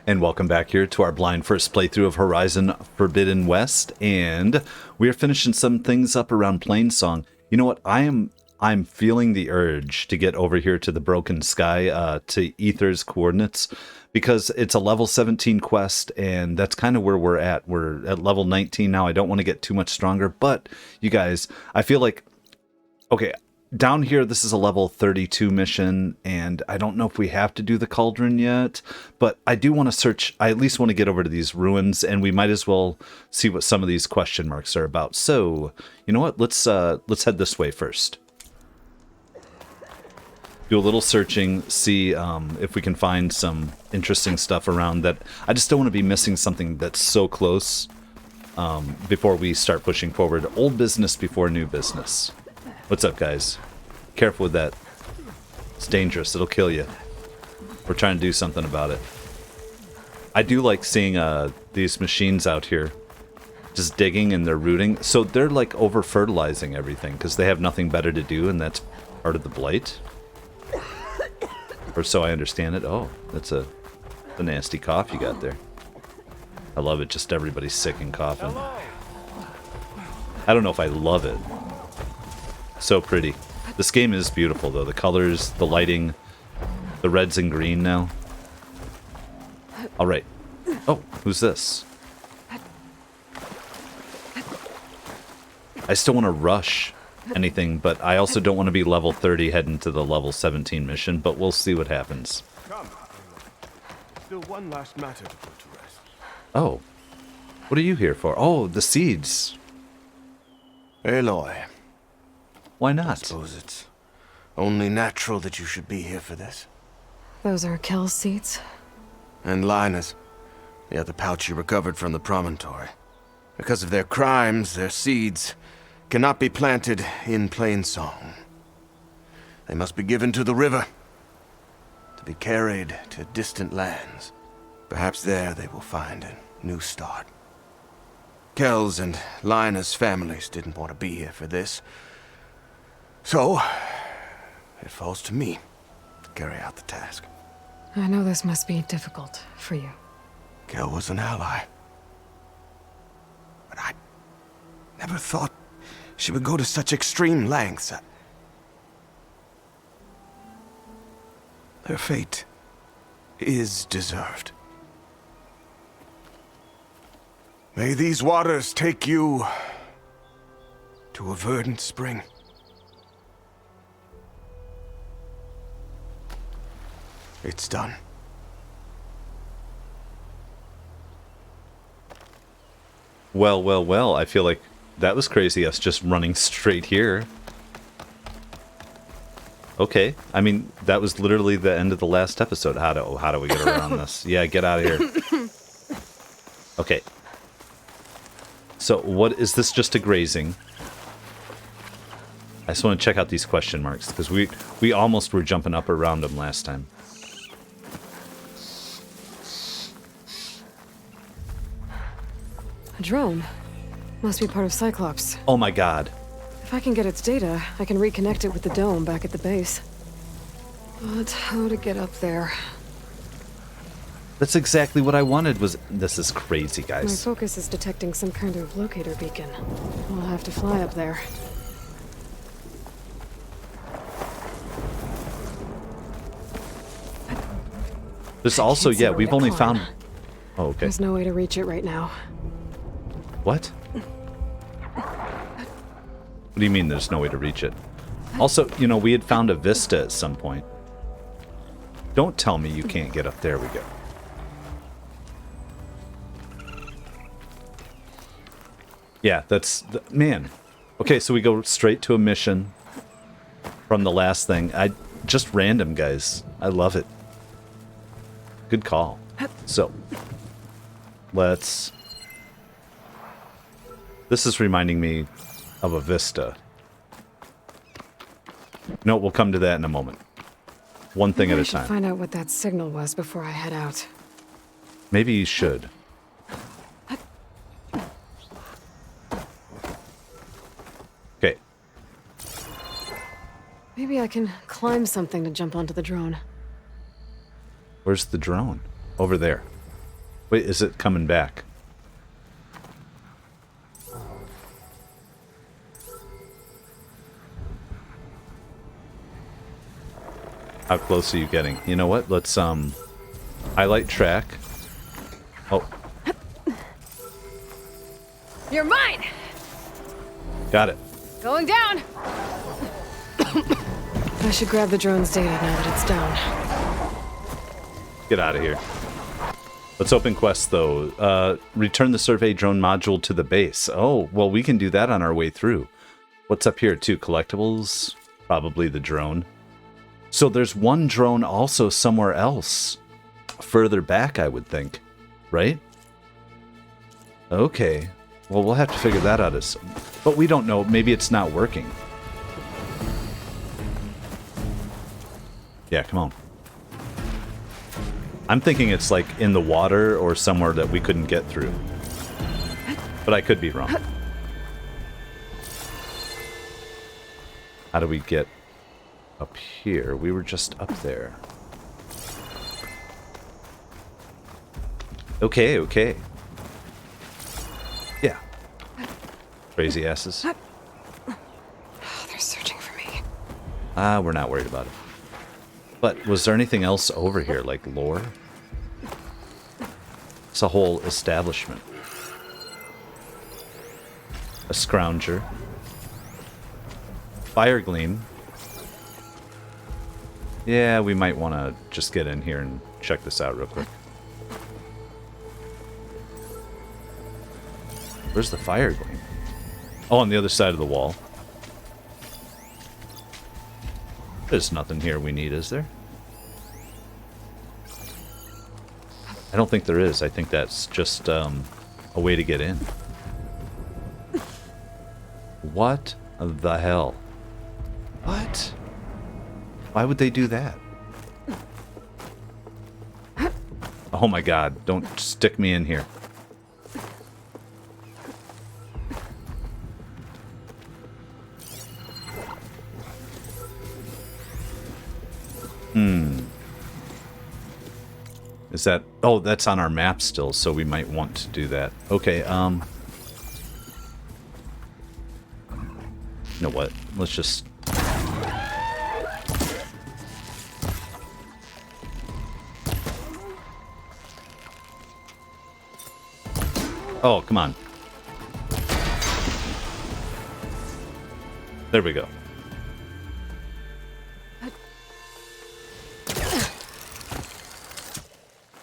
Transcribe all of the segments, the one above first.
And welcome back here to our blind first playthrough of Horizon Forbidden West, and we are finishing some things up around Plainsong. You know what? I'm feeling the urge to get over here to the Broken Sky, to Ether's coordinates, because it's a level 17 quest, and that's kind of where we're at. We're at level 19 now. I don't want to get too much stronger, but you guys, I feel like, okay, down here, this is a level 32 mission, and I don't know if we have to do the cauldron yet, but I do want to search. I at least want to get over to these ruins, and we might as well see what some of these question marks are about. So, you know what? Let's head this way first. Do a little searching, see if we can find some interesting stuff around that. I just don't want to be missing something that's so close before we start pushing forward. Old business before new business. What's up, guys? Careful with that. It's dangerous. It'll kill you. We're trying to do something about it. I do like seeing these machines out here just digging and they're rooting. So they're like over-fertilizing everything because they have nothing better to do, and that's part of the blight. Or so I understand it. Oh, that's the nasty cough you got there. I love it. Just everybody's sick and coughing. I don't know if I love it. So pretty. This game is beautiful, though. The colors, the lighting, the reds and green now. All right. Oh, who's this? I still want to rush anything, but I also don't want to be level 30 heading to the level 17 mission, but we'll see what happens. Come. Still one last matter to put to rest. Oh. What are you here for? Oh, the seeds. Aloy. Why I not? suppose it's only natural that you should be here for this. Those are Kel's seeds? And Linus. The other pouch you recovered from the promontory. Because of their crimes, their seeds cannot be planted in Plainsong. They must be given to the river, to be carried to distant lands. Perhaps there they will find a new start. Kel's and Linus' families didn't want to be here for this. So, it falls to me to carry out the task. I know this must be difficult for you. Kel was an ally. But I never thought she would go to such extreme lengths. Her fate is deserved. May these waters take you to a verdant spring. It's done. Well, well, well. I feel like that was crazy, us just running straight here. Okay. I mean, that was literally the end of the last episode. How do we get around this? Yeah, get out of here. Okay. So, what is this, just a grazing? I just want to check out these question marks, because we almost were jumping up around them last time. A drone. Must be part of Cyclops. Oh my god. If I can get its data, I can reconnect it with the dome back at the base. But how to get up there? That's exactly what I wanted. This is crazy, My guys. focus is detecting some kind of locator beacon. I'll have to fly up there. There's also, can't see yeah, where we've to only climb. found... Oh, okay. There's no way to reach it right now. What? What do you mean there's no way to reach it? Also, you know, we had found a Vista at some point. Don't tell me you can't get up. There we go. Yeah, man. Okay, so we go straight to a mission from the last thing. Just random, guys. I love it. Good call. So, let's... This is reminding me of a Vista. No, we'll come to that in a moment. One thing at Maybe a I should time. find out what that signal was before I head out. Maybe you should. Okay. Maybe I can climb something to jump onto the drone. Where's the drone? Over there. Wait, is it coming back? How close are you getting? You know what? Let's highlight track. Oh. You're mine! Got it. Going down! I should grab the drone's data now that it's down. Get out of here. Let's open quest, though. Return the survey drone module to the base. Oh, well, we can do that on our way through. What's up here, too? Collectibles? Probably the drone. So there's one drone also somewhere else. Further back, I would think. Right? Okay. Well, we'll have to figure that out. But we don't know. Maybe it's not working. Yeah, come on. I'm thinking it's like in the water or somewhere that we couldn't get through. But I could be wrong. How do we get up here? We were just up there. Okay, okay. Yeah. Crazy asses. Oh, they're searching for me. We're not worried about it. But was there anything else over here, like lore? It's a whole establishment. A scrounger. Fire gleam. Yeah, we might want to just get in here and check this out real quick. Where's the fire gleam? Oh, on the other side of the wall. There's nothing here we need, is there? I don't think there is. I think that's just a way to get in. What the hell? What? Why would they do that? Oh my god, don't stick me in here. Is that... Oh, that's on our map still, so we might want to do that. Okay, you know what? Let's just... Oh, come on. There we go.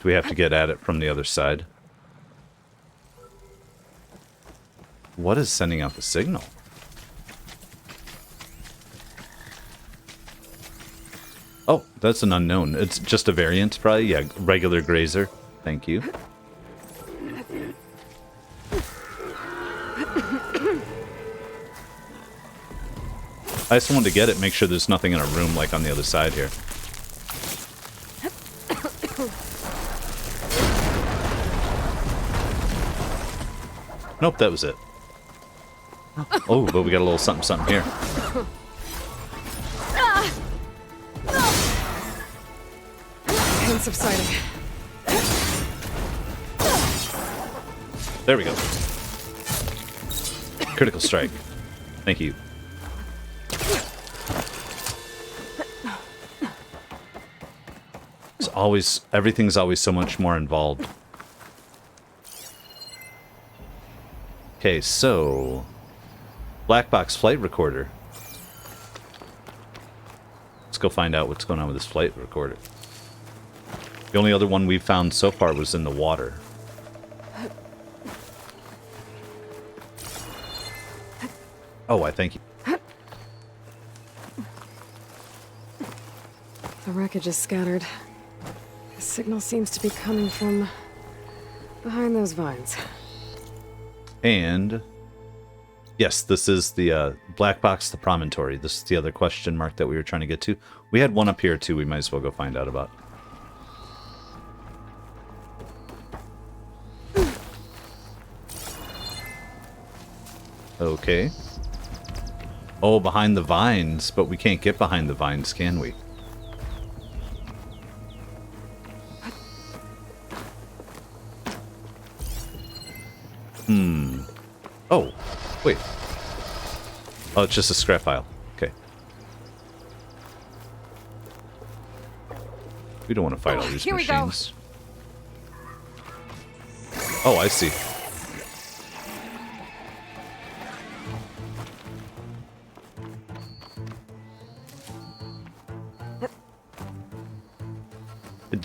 Do we have to get at it from the other side? What is sending out the signal? Oh, that's an unknown. It's just a variant, probably. Yeah, regular grazer. Thank you. I just wanted to get it, make sure there's nothing in a room like on the other side here. Nope, that was it. Oh, but we got a little something, something here. Pain subsiding. There we go. Critical strike. Thank you. It's always, everything's always so much more involved. Okay, so... Blackbox flight recorder. Let's go find out what's going on with this flight recorder. The only other one we've found so far was in the water. Oh, I thank you. The wreckage is scattered. The signal seems to be coming from behind those vines. And yes, this is the Blackbox, the promontory. This is the other question mark that we were trying to get to. We had one up here too. We might as well go find out about. Okay. Oh, behind the vines, but we can't get behind the vines, can we? Oh, wait. Oh, it's just a scrap pile. Okay. We don't want to fight all these here we go. machines. Oh, I see.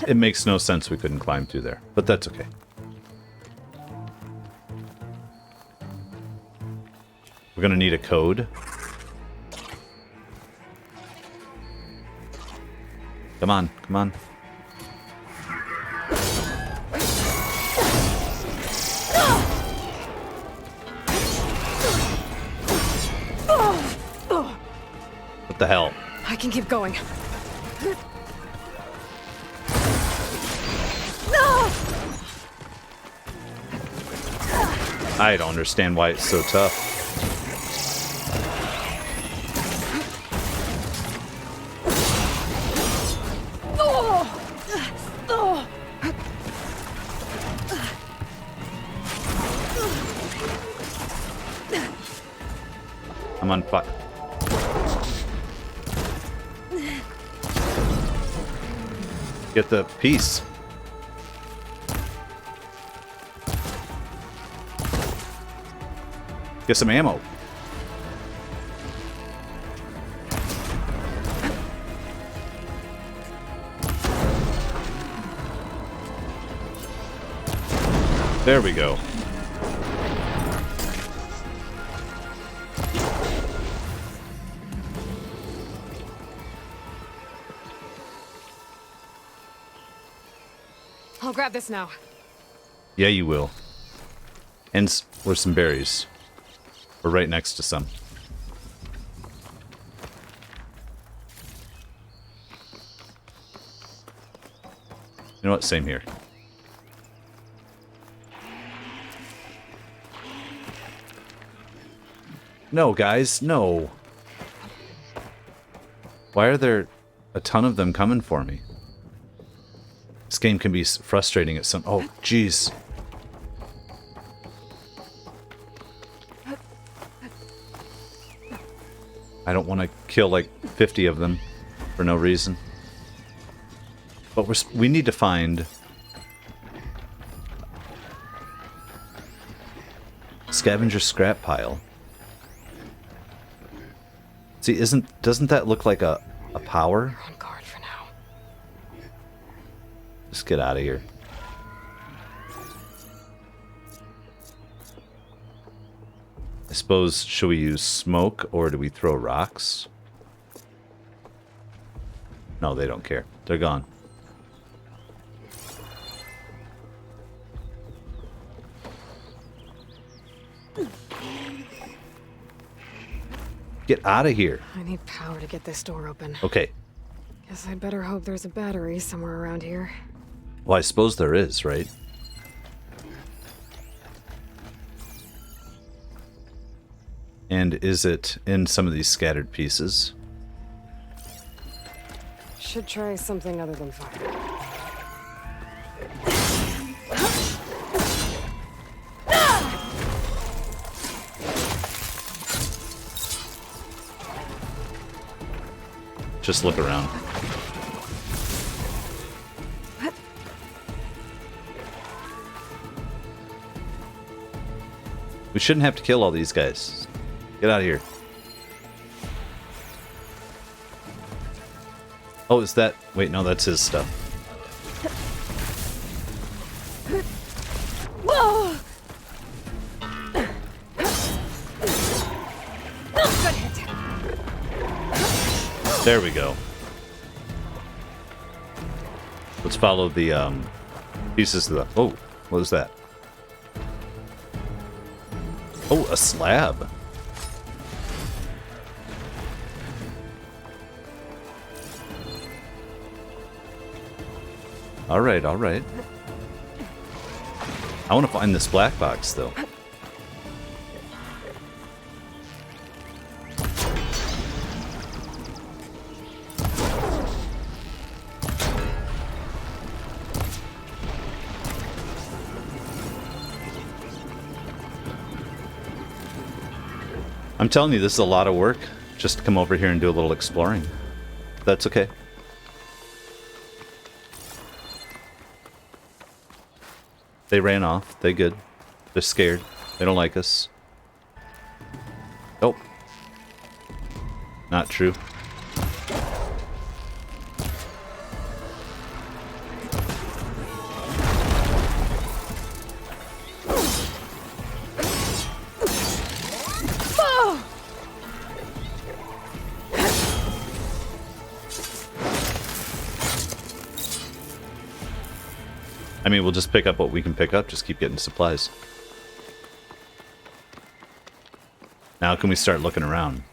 It makes no sense we couldn't climb through there, but that's okay. We're gonna need a code. Come on, come on. What the hell? I can keep going. I don't understand why it's so tough. I'm on fire. Get the piece. Get some ammo. There we go. I'll grab this now. Yeah, you will. And where's some berries? We're right next to some. You know what? Same here. No, guys, no. Why are there a ton of them coming for me? This game can be frustrating at some... Oh, jeez. I don't want to kill like 50 of them for no reason. But we need to find... Scavenger scrap pile. See, doesn't that look like a power? You're on guard for now. Let's get out of here. I suppose, should we use smoke or do we throw rocks? No, they don't care. They're gone. Get out of here. I need power to get this door open. Okay. Guess I'd better hope there's a battery somewhere around here. Well, I suppose there is, right? And is it in some of these scattered pieces? Should try something other than fire. Just look around. We shouldn't have to kill all these guys. Get out of here. Oh, is that... Wait, no, that's his stuff. Whoa! Good hit. There we go. Let's follow the pieces of the... Oh, what was that? Oh, a slab. All right, all right. I want to find this black box, though. I'm telling you, this is a lot of work just to come over here and do a little exploring. That's okay. They ran off. They good. They're scared. They don't like us. Nope. Not true. I mean, we'll just pick up what we can pick up, just keep getting supplies. Now can we start looking around?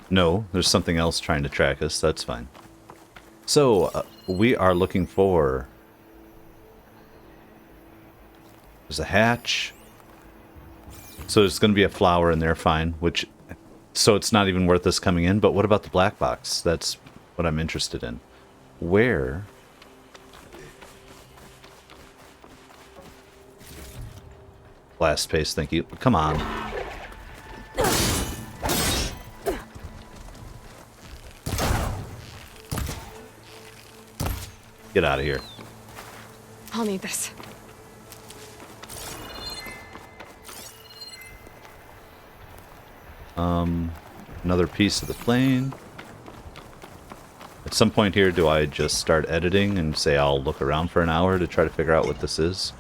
No, there's something else trying to track us, that's fine. So, we are looking for... There's a hatch. So there's going to be a flower in there, fine, which... So it's not even worth us coming in, but what about the black box? That's what I'm interested in. Where... Blast pace, thank you. Come on. Get out of here. I'll need this. Another piece of the plane. At some point here, do I just start editing and say I'll look around for an hour to try to figure out what this is?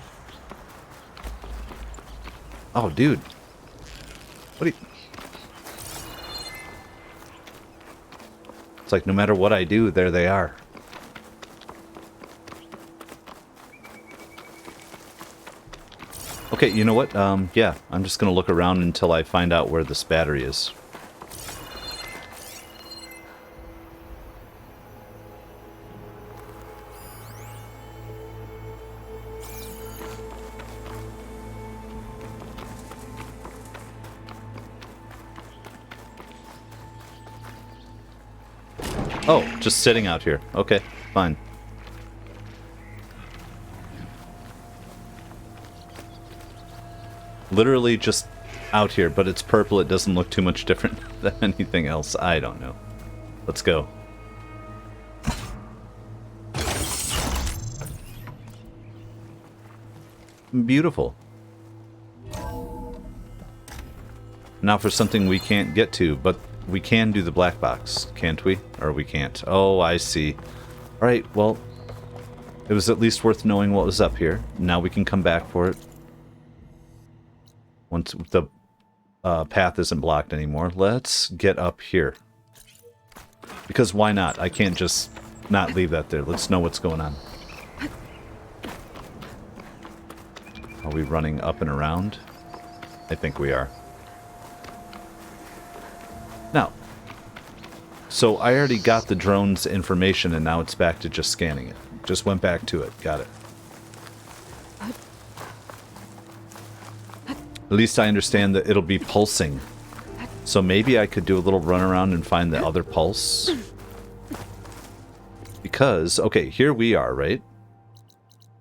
Oh, dude. What do you... It's like no matter what I do, there they are. Okay, you know what? Yeah, I'm just gonna look around until I find out where this battery is. Oh, just sitting out here. Okay, fine. Literally just out here, but it's purple. It doesn't look too much different than anything else. I don't know. Let's go. Beautiful. Now for something we can't get to, but we can do the black box, can't we? Or we can't. Oh, I see. Alright, well, it was at least worth knowing what was up here. Now we can come back for it. Once the path isn't blocked anymore. Let's get up here. Because why not? I can't just not leave that there. Let's know what's going on. Are we running up and around? I think we are. Now, so I already got the drone's information and now it's back to just scanning it. Just went back to it. Got it. At least I understand that it'll be pulsing. So maybe I could do a little run around and find the other pulse. Because, okay, here we are, right?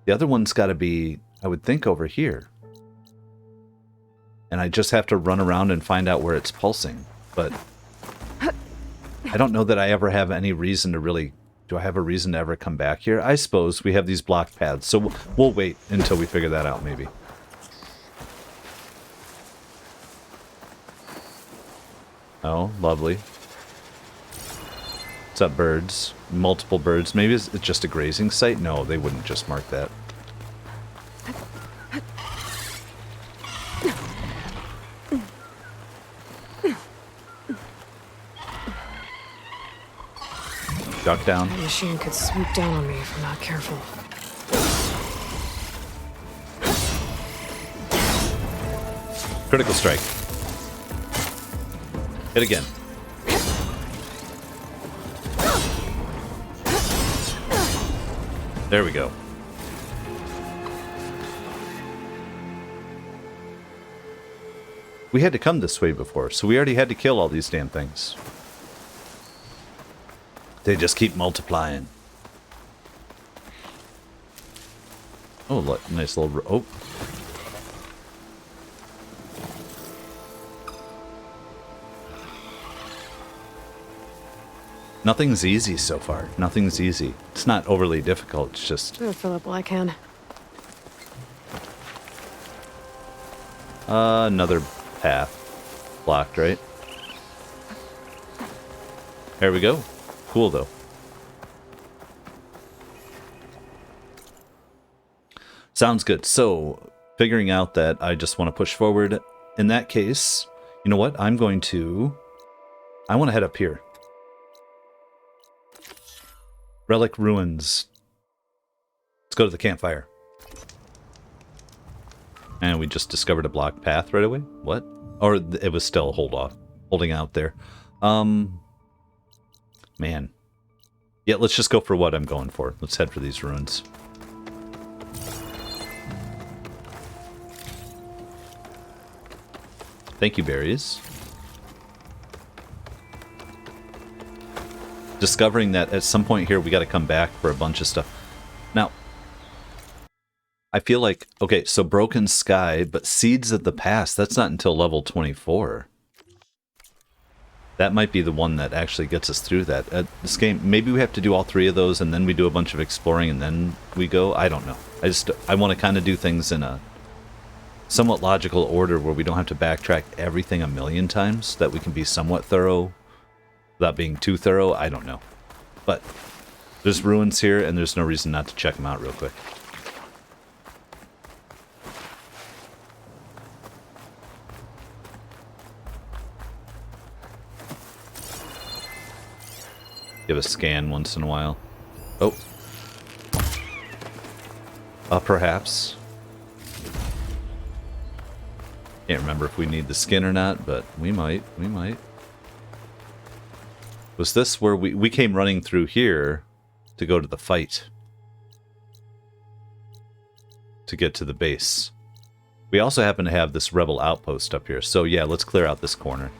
The other one's got to be, I would think, over here. And I just have to run around and find out where it's pulsing. But I don't know that I ever have any reason to really... Do I have a reason to ever come back here? I suppose we have these block paths, so we'll wait until we figure that out, maybe. Oh, lovely. What's up, birds? Multiple birds. Maybe it's just a grazing site? No, they wouldn't just mark that. Duck down. That machine could swoop down on me if I'm not careful. Critical strike. Hit again. There we go. We had to come this way before, so we already had to kill all these damn things. They just keep multiplying. Oh, look, nice little... Oh. Nothing's easy so far. Nothing's easy. It's not overly difficult. It's just... I'll fill up while I can. Another path. Blocked, right? There we go. Cool, though. Sounds good. So, figuring out that I just want to push forward. In that case, you know what? I want to head up here. Relic Ruins. Let's go to the campfire. And we just discovered a blocked path right away? What? Or it was still holding out there. Man. Yeah, let's just go for what I'm going for. Let's head for these ruins. Thank you, berries. Discovering that at some point here we got to come back for a bunch of stuff. Now, I feel like, okay, so Broken Sky, but Seeds of the Past, that's not until level 24. That might be the one that actually gets us through that. This game, maybe we have to do all three of those and then we do a bunch of exploring and then we go. I don't know. I want to kind of do things in a somewhat logical order where we don't have to backtrack everything a million times, that we can be somewhat thorough without being too thorough. I don't know. But there's ruins here and there's no reason not to check them out real quick. Give a scan once in a while. Oh. Perhaps. Can't remember if we need the skin or not, but we might. We might. Was this where we came running through here to go to the fight? To get to the base. We also happen to have this rebel outpost up here. So yeah, let's clear out this corner.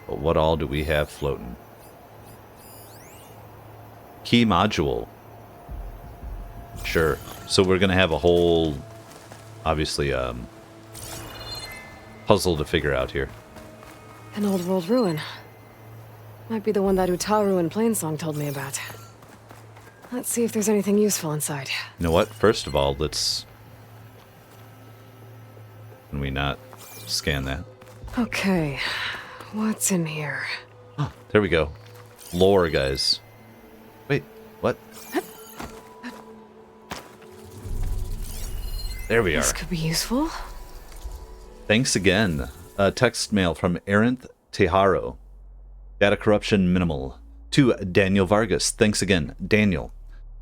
But what all do we have floating? Key module. Sure. So we're going to have a whole, obviously, puzzle to figure out here. An old world ruin. Might be the one that Utaru and Plainsong told me about. Let's see if there's anything useful inside. You know what? First of all, let's... Can we not scan that? Okay. What's in here? Oh, there we go. Lore, guys. Wait, what? There we are. This could be useful. Thanks again. Text mail from Arinth Tejaro. Data corruption minimal. To Daniel Vargas. Thanks again. Daniel.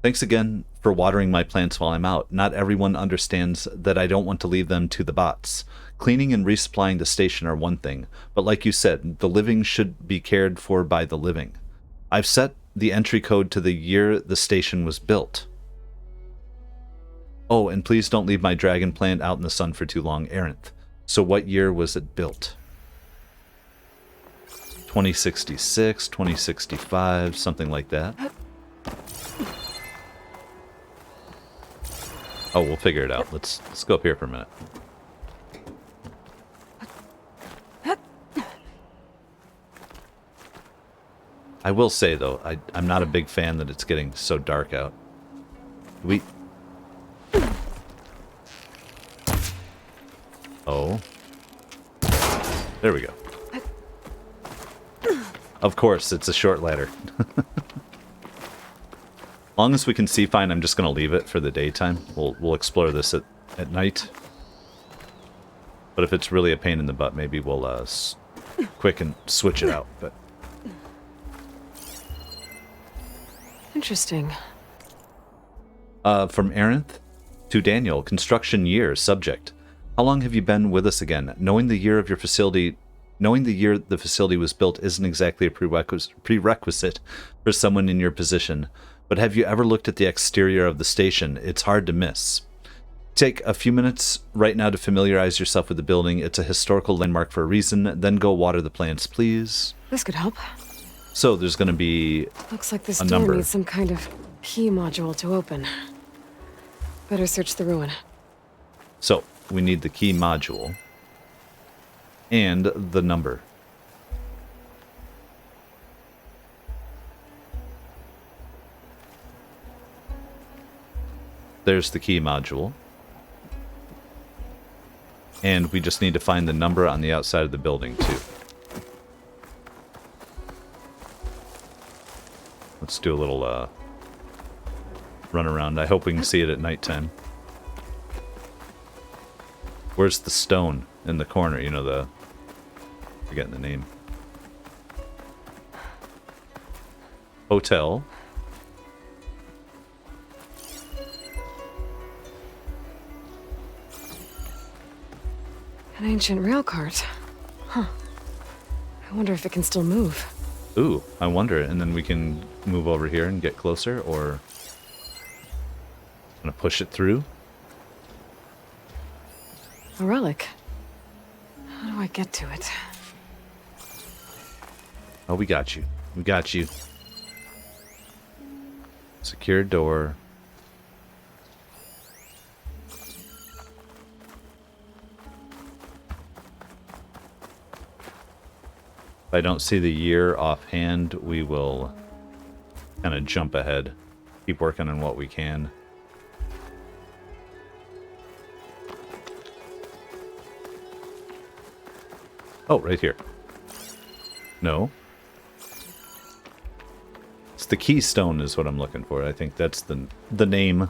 Thanks again for watering my plants while I'm out. Not everyone understands that I don't want to leave them to the bots. Cleaning and resupplying the station are one thing, but like you said, the living should be cared for by the living. I've set the entry code to the year the station was built. Oh, and please don't leave my dragon plant out in the sun for too long, Arinth. So what year was it built? 2066, 2065, something like that. Oh, we'll figure it out. Let's go up here for a minute. I will say, though, I'm not a big fan that it's getting so dark out. Oh. There we go. Of course, it's a short ladder. Long as we can see fine, I'm just going to leave it for the daytime. We'll explore this at night. But if it's really a pain in the butt, maybe we'll quick and switch it out. But interesting. From Arinth to Daniel, construction year, subject. How long have you been with us again? Knowing the year the facility was built isn't exactly a prerequisite for someone in your position, but have you ever looked at the exterior of the station? It's hard to miss. Take a few minutes right now to familiarize yourself with the building. It's a historical landmark for a reason. Then go water the plants, please. This could help. So there's going to be Looks like this a door number. needs some kind of key module to open. Better search the ruin. So we need the key module and the number. There's the key module. And we just need to find the number on the outside of the building, too. Let's do a little run around. I hope we can see it at nighttime. Where's the stone in the corner? You know, the... forgetting the name. Hotel. An ancient rail cart. Huh. I wonder if it can still move. Ooh, I wonder. And then we can move over here and get closer, or... gonna push it through? A relic. How do I get to it? Oh, we got you. We got you. Secure door. If I don't see the year offhand, we will kind of jump ahead. Keep working on what we can. Oh, right here. No. It's the keystone is what I'm looking for. I think that's the name.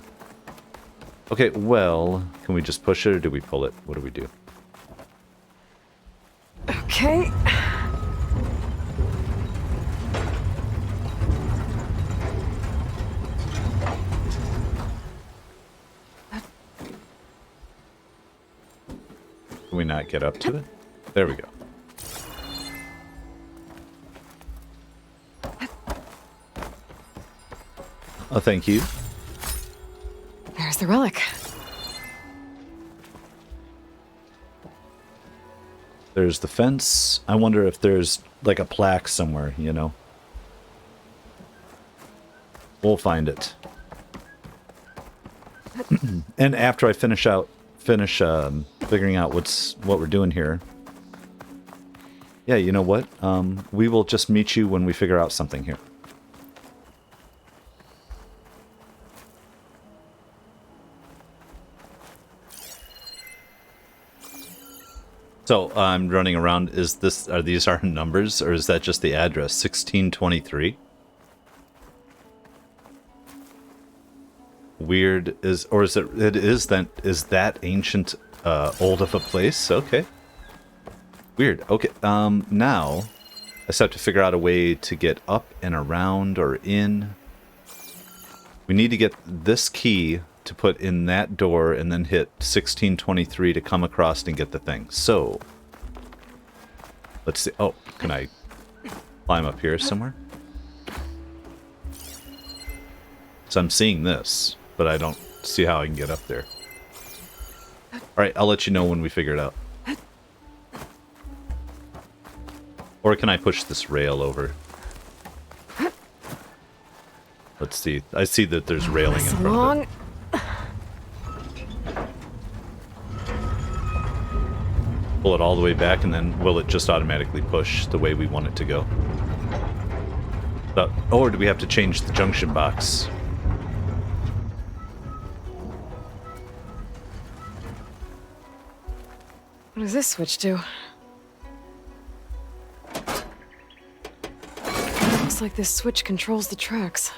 Okay, well, can we just push it or do we pull it? What do we do? Okay. Can we not get up to it? There we go. Oh, thank you. There's the relic. There's the fence. I wonder if there's like a plaque somewhere, you know? We'll find it. And after I finish figuring out what we're doing here. Yeah, you know what? We will just meet you when we figure out something here. So I'm running around. Are these our numbers, or is that just the address? 1623. Weird is, or is it? It is then. Is that ancient, old of a place? Okay. Weird. Okay. Now I just have to figure out a way to get up and around or in. We need to get this key to put in that door and then hit 1623 to come across and get the thing. So, let's see. Oh, can I climb up here somewhere? So I'm seeing this, but I don't see how I can get up there. Alright, I'll let you know when we figure it out. Or can I push this rail over? Let's see. I see that there's railing in front of it. Pull it all the way back, and then will it just automatically push the way we want it to go? Or do we have to change the junction box? What does this switch do? Looks like this switch controls the tracks.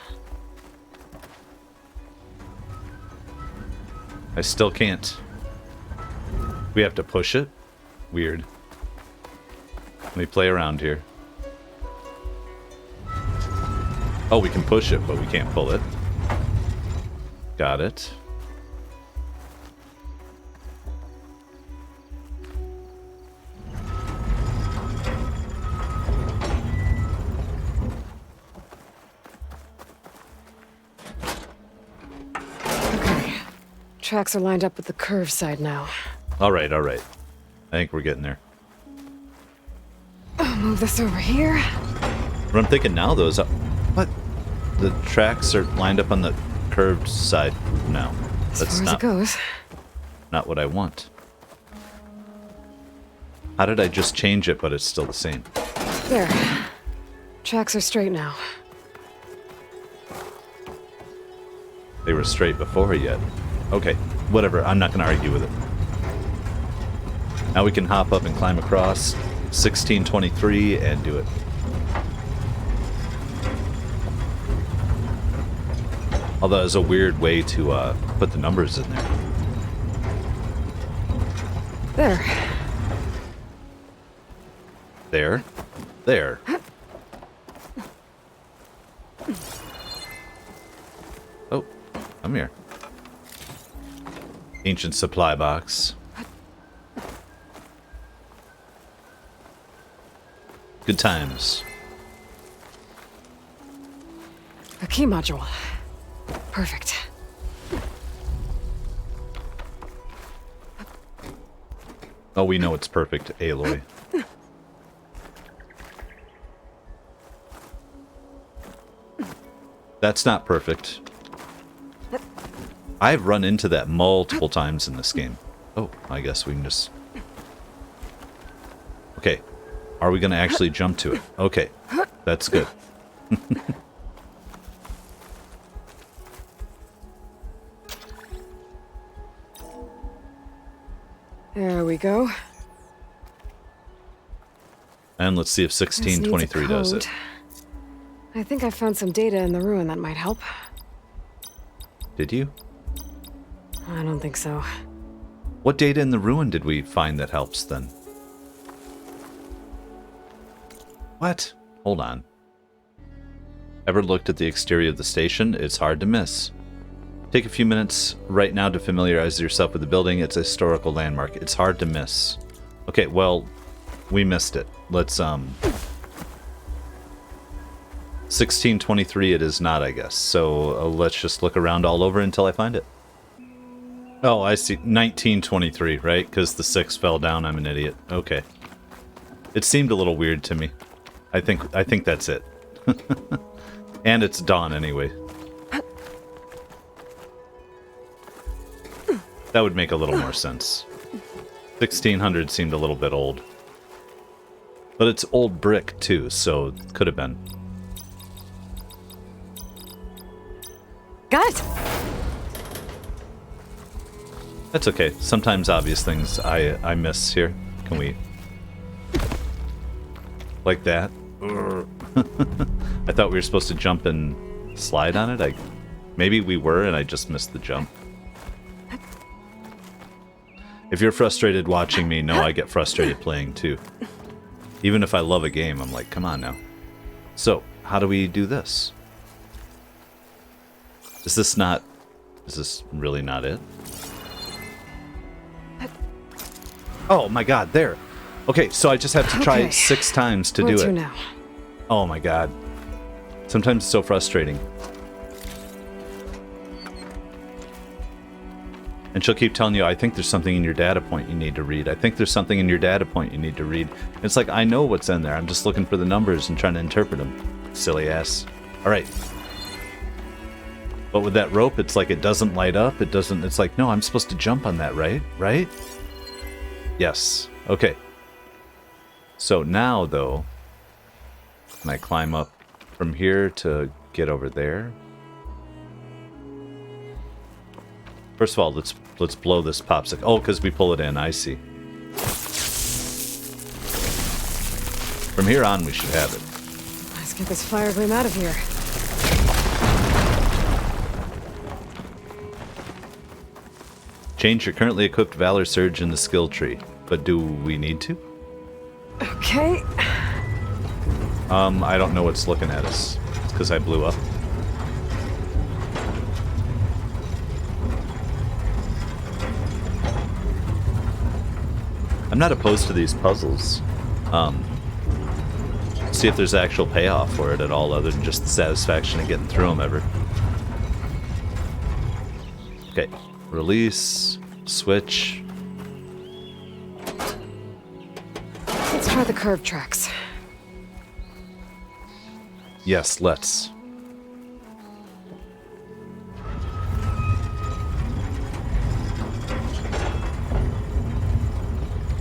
I still can't. We have to push it? Weird. Let me play around here. Oh, we can push it, but we can't pull it. Got it. Tracks are lined up with the curve side now. All right, all right. I think we're getting there. I'll move this over here. What I'm thinking now, though, is... what? The tracks are lined up on the curved side now. As That's far as it goes. not what I want. How did I just change it, but it's still the same? There. Tracks are straight now. They were straight before yet. Okay, whatever. I'm not going to argue with it. Now we can hop up and climb across 1623 and do it. Although it's a weird way to put the numbers in there. There. There. There. Oh, come here. Ancient supply box. Good times. A key module. Perfect. Oh, we know it's perfect, Aloy. That's not perfect. I've run into that multiple times in this game. Oh, I guess we can just... Okay. Are we going to actually jump to it? Okay. That's good. There we go. And let's see if 1623 does it. I think I found some data in the ruin that might help. Did you? I don't think so. What data in the ruin did we find that helps then? What? Hold on. Ever looked at the exterior of the station? It's hard to miss. Take a few minutes right now to familiarize yourself with the building. It's a historical landmark. It's hard to miss. Okay, well, we missed it. Let's, 1623 it is not, I guess. So let's just look around all over until I find it. Oh, I see. 1923, right? Because the 6 fell down. I'm an idiot. Okay. It seemed a little weird to me. I think that's it. And it's dawn anyway. That would make a little more sense. 1600 seemed a little bit old. But it's old brick too, so it could have been. Got it! That's okay. Sometimes obvious things I miss here. Can we... like that? I thought we were supposed to jump and slide on it. Maybe we were and I just missed the jump. If you're frustrated watching me, know I get frustrated playing too. Even if I love a game, I'm like, come on now. So, how do we do this? Is this really not it? Oh my god, there. Okay, so I just have to try 6 times to do it. Now? Oh my god. Sometimes it's so frustrating. And she'll keep telling you, I think there's something in your data point you need to read. I think there's something in your data point you need to read. It's like, I know what's in there. I'm just looking for the numbers and trying to interpret them. Silly ass. Alright. But with that rope, it's like it doesn't light up. It doesn't... It's like, no, I'm supposed to jump on that, right? Right? Yes. Okay. So now, though, can I climb up from here to get over there? First of all, let's blow this popsicle. Oh, because we pull it in. I see. From here on, we should have it. Let's get this fire gleam out of here. Change your currently equipped Valor Surge in the skill tree. But do we need to? Okay. I don't know what's looking at us. It's because I blew up. I'm not opposed to these puzzles. See if there's actual payoff for it at all, other than just the satisfaction of getting through them ever. Okay, Release. Switch. Let's try the curve tracks. Yes, let's.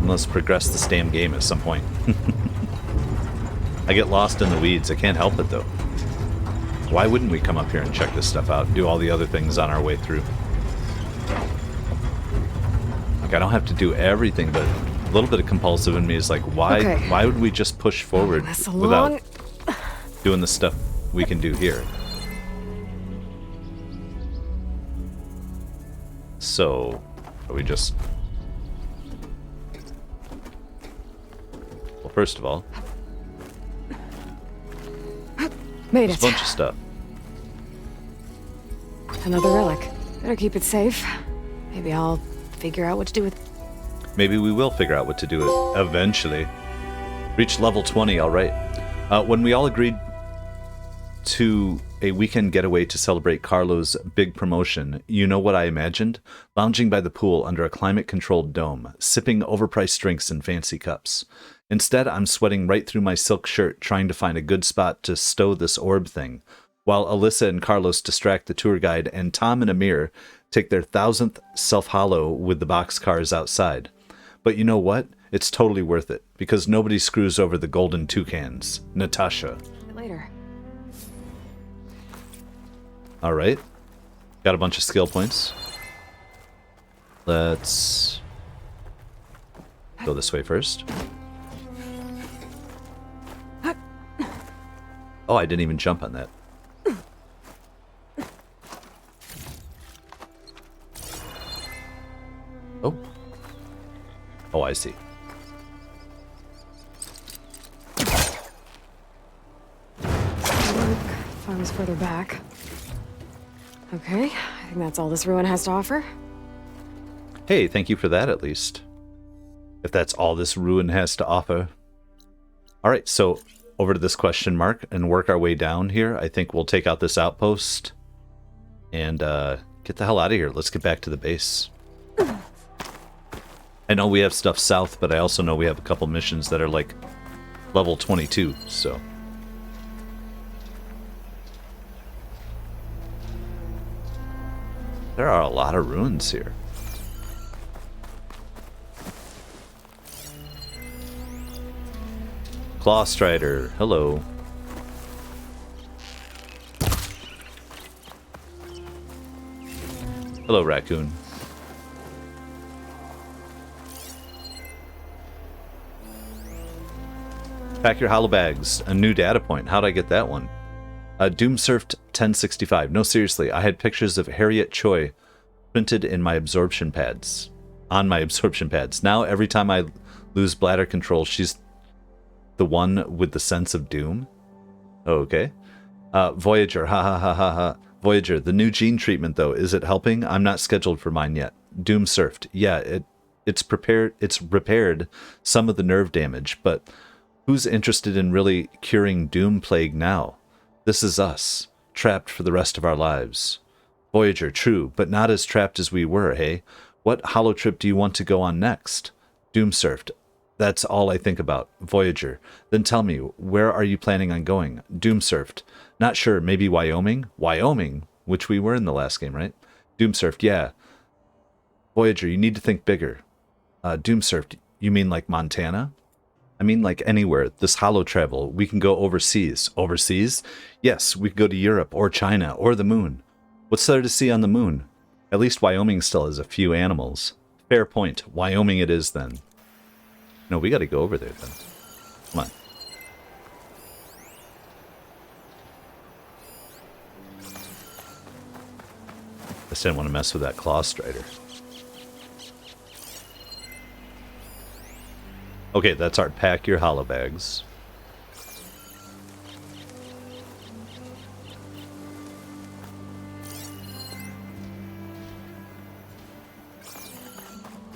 Let's progress this damn game at some point. I get lost in the weeds. I can't help it, though. Why wouldn't we come up here and check this stuff out, do all the other things on our way through? Like, I don't have to do everything, but a little bit of compulsive in me is like, why would we just push forward without doing the stuff we can do here? So, are we just... Well, first of all, made there's it. a bunch of stuff. Another relic. Better keep it safe. Maybe I'll figure out what to do with... Maybe we will figure out what to do with it eventually. Reach level 20, alright. When we all agreed to a weekend getaway to celebrate Carlo's big promotion, you know what I imagined? Lounging by the pool under a climate-controlled dome, sipping overpriced drinks in fancy cups. Instead, I'm sweating right through my silk shirt trying to find a good spot to stow this orb thing, while Alyssa and Carlos distract the tour guide and Tom and Amir take their 1000th self-hollow with the boxcars outside. But you know what? It's totally worth it, because nobody screws over the golden toucans. Natasha. Later. Alright. Got a bunch of skill points. Let's go this way first. Oh, I didn't even jump on that. Oh. Oh, I see. Farm's further back. Okay, I think that's all this ruin has to offer. Hey, thank you for that at least. If that's all this ruin has to offer. Alright, so over to this question mark and work our way down here. I think we'll take out this outpost and get the hell out of here. Let's get back to the base. I know we have stuff south, but I also know we have a couple missions that are like level 22, so... There are a lot of ruins here. Clawstrider, hello. Hello, raccoon. Pack your hollow bags. A new data point. How'd I get that one? Doomsurfed 1065. No, seriously, I had pictures of Harriet Choi printed in my absorption pads. On my absorption pads. Now, every time I lose bladder control, she's the one with the sense of doom. Oh, okay. Voyager, ha ha ha ha ha. Voyager, the new gene treatment though, is it helping? I'm not scheduled for mine yet. Doomsurfed, yeah, it's repaired some of the nerve damage, but who's interested in really curing Doom Plague now? This is us, trapped for the rest of our lives. Voyager, true, but not as trapped as we were, hey? What holotrip do you want to go on next? Doomsurfed, that's all I think about. Voyager, then tell me, where are you planning on going? Doomsurfed, not sure, maybe Wyoming? Wyoming, which we were in the last game, right? Doomsurfed, yeah. Voyager, you need to think bigger. Doomsurfed, you mean like Montana? I mean like anywhere. This holo travel, we can go overseas. Overseas? Yes, we could go to Europe or China or the moon. What's there to see on the moon? At least Wyoming still has a few animals. Fair point. Wyoming it is then. No, we gotta go over there then. Come on. I just didn't want to mess with that Clawstrider. Okay, that's our pack your hollow bags.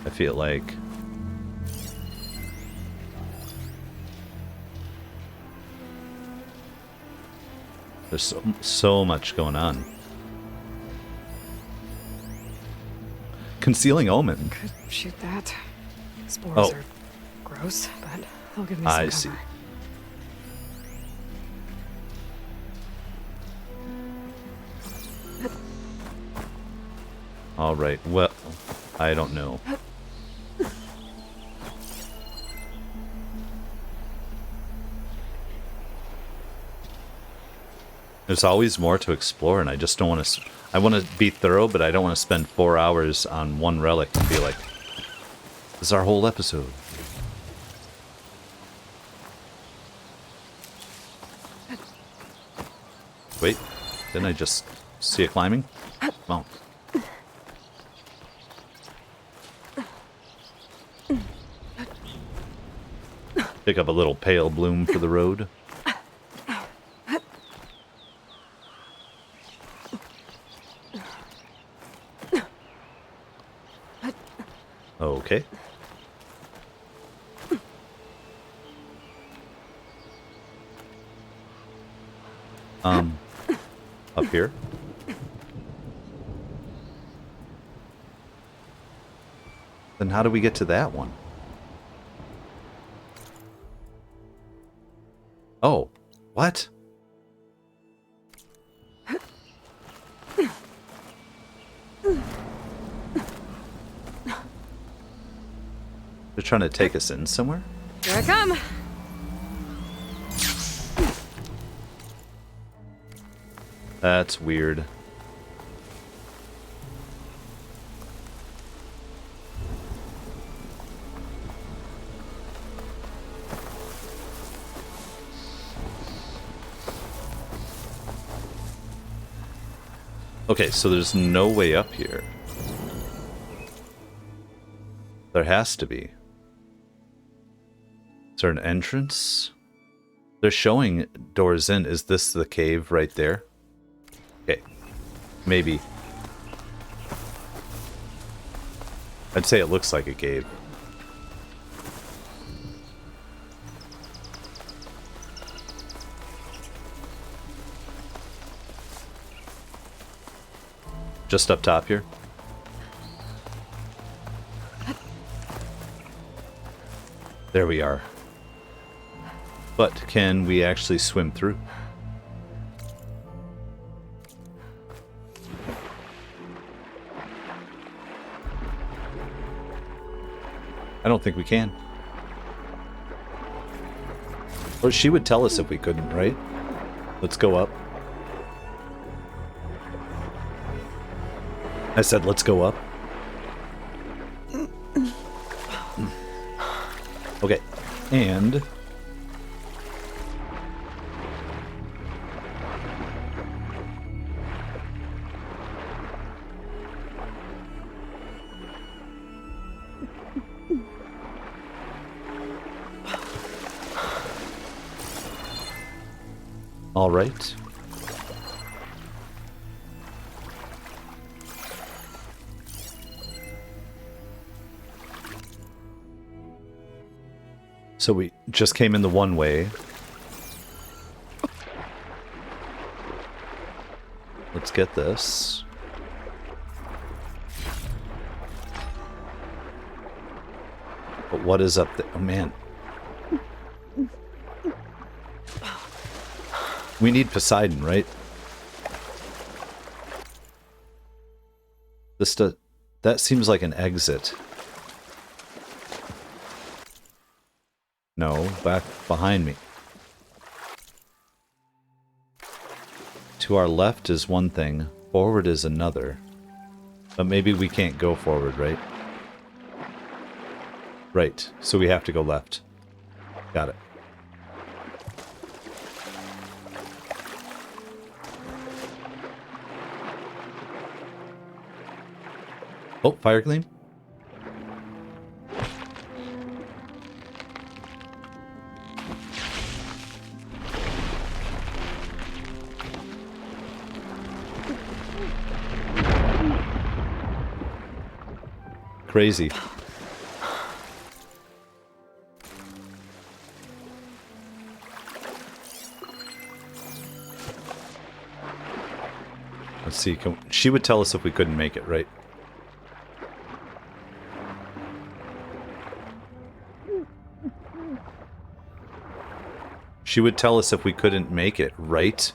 I feel like there's so much going on. Concealing omen. Could shoot that. Spores Oh. are gross, but they'll give me some I cover. see. All right. Well, I don't know. There's always more to explore, and I just don't want to... I want to be thorough, but I don't want to spend 4 hours on one relic and be like, this is our whole episode. Wait, didn't I just see it climbing? Oh. Pick up a little pale bloom for the road. Okay. Up here. Then how do we get to that one? Oh, what? They're trying to take us in somewhere? Here I come. That's weird. Okay, so there's no way up here. There has to be. Is there an entrance? They're showing doors in. Is this the cave right there? Okay. Maybe. I'd say it looks like a cave. Just up top here. There we are. But can we actually swim through? I don't think we can. Or she would tell us if we couldn't, right? Let's go up. I said, let's go up. Okay, and... all right. So we just came in the one way. Let's get this. But what is up there? Oh, man. We need Poseidon, right? That seems like an exit. No, back behind me. To our left is one thing, forward is another. But maybe we can't go forward, right? Right, so we have to go left. Got it. Oh, fire gleam? Crazy. Let's see. She would tell us if we couldn't make it, right? She would tell us if we couldn't make it, right?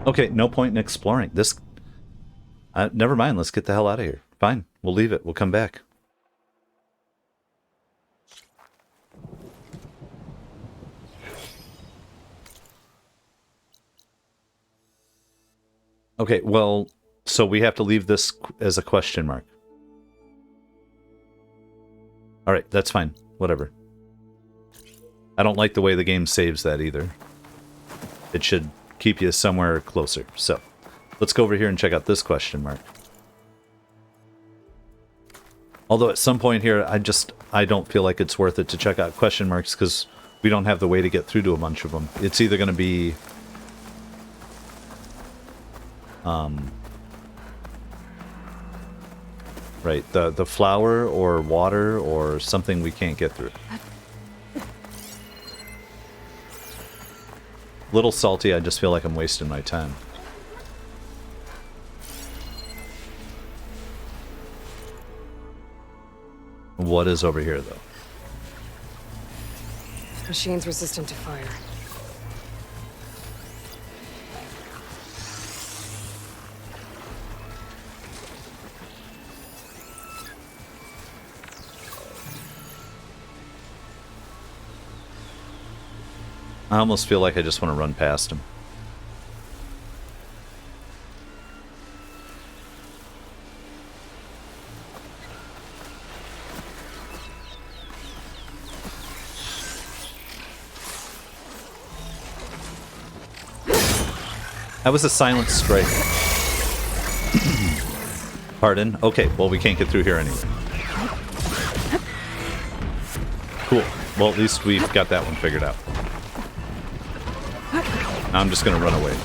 Okay, no point in exploring. This... never mind, let's get the hell out of here. Fine, we'll leave it. We'll come back. Okay, well, so we have to leave this as a question mark. Alright, that's fine. Whatever. I don't like the way the game saves that either. It should keep you somewhere closer. So, let's go over here and check out this question mark. Although at some point here, I don't feel like it's worth it to check out question marks because we don't have the way to get through to a bunch of them. It's either going to be... right, the flower or water or something we can't get through. Little salty, I just feel like I'm wasting my time. What is over here, though? Machines resistant to fire. I almost feel like I just want to run past him. That was a silent strike. Pardon? Okay, well we can't get through here anyway. Cool. Well, at least we've got that one figured out. Now I'm just gonna run away.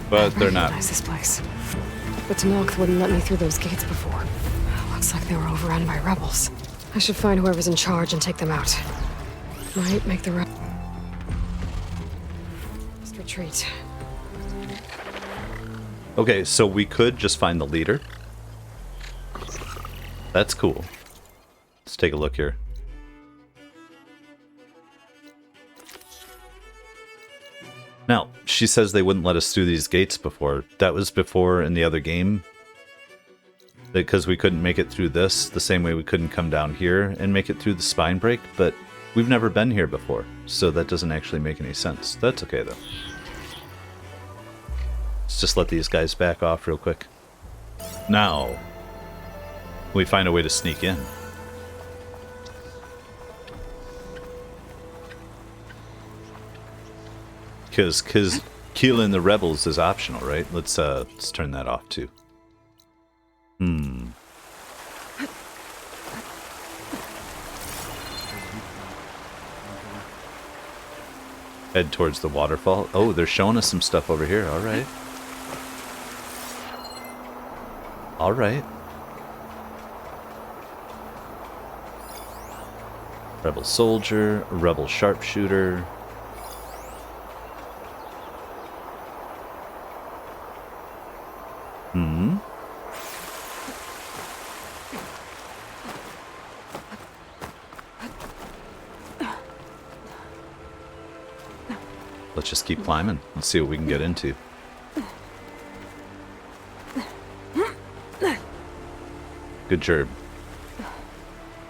But they're not. This place. But Tanakh wouldn't let me through those gates before. Looks like they were overrun by rebels. I should find whoever's in charge and take them out. Might make the Just retreat. Okay, so we could just find the leader. That's cool. Let's take a look here. Now, she says they wouldn't let us through these gates before. That was before in the other game. Because we couldn't make it through this, the same way we couldn't come down here and make it through the spine break, but we've never been here before, so that doesn't actually make any sense. That's okay, though. Let's just let these guys back off real quick. Now, we find a way to sneak in. Because killing the rebels is optional, right? Let's turn that off, too. Head towards the waterfall. Oh, they're showing us some stuff over here. All right. All right. Rebel soldier, rebel sharpshooter. Let's just keep climbing and see what we can get into. Good job.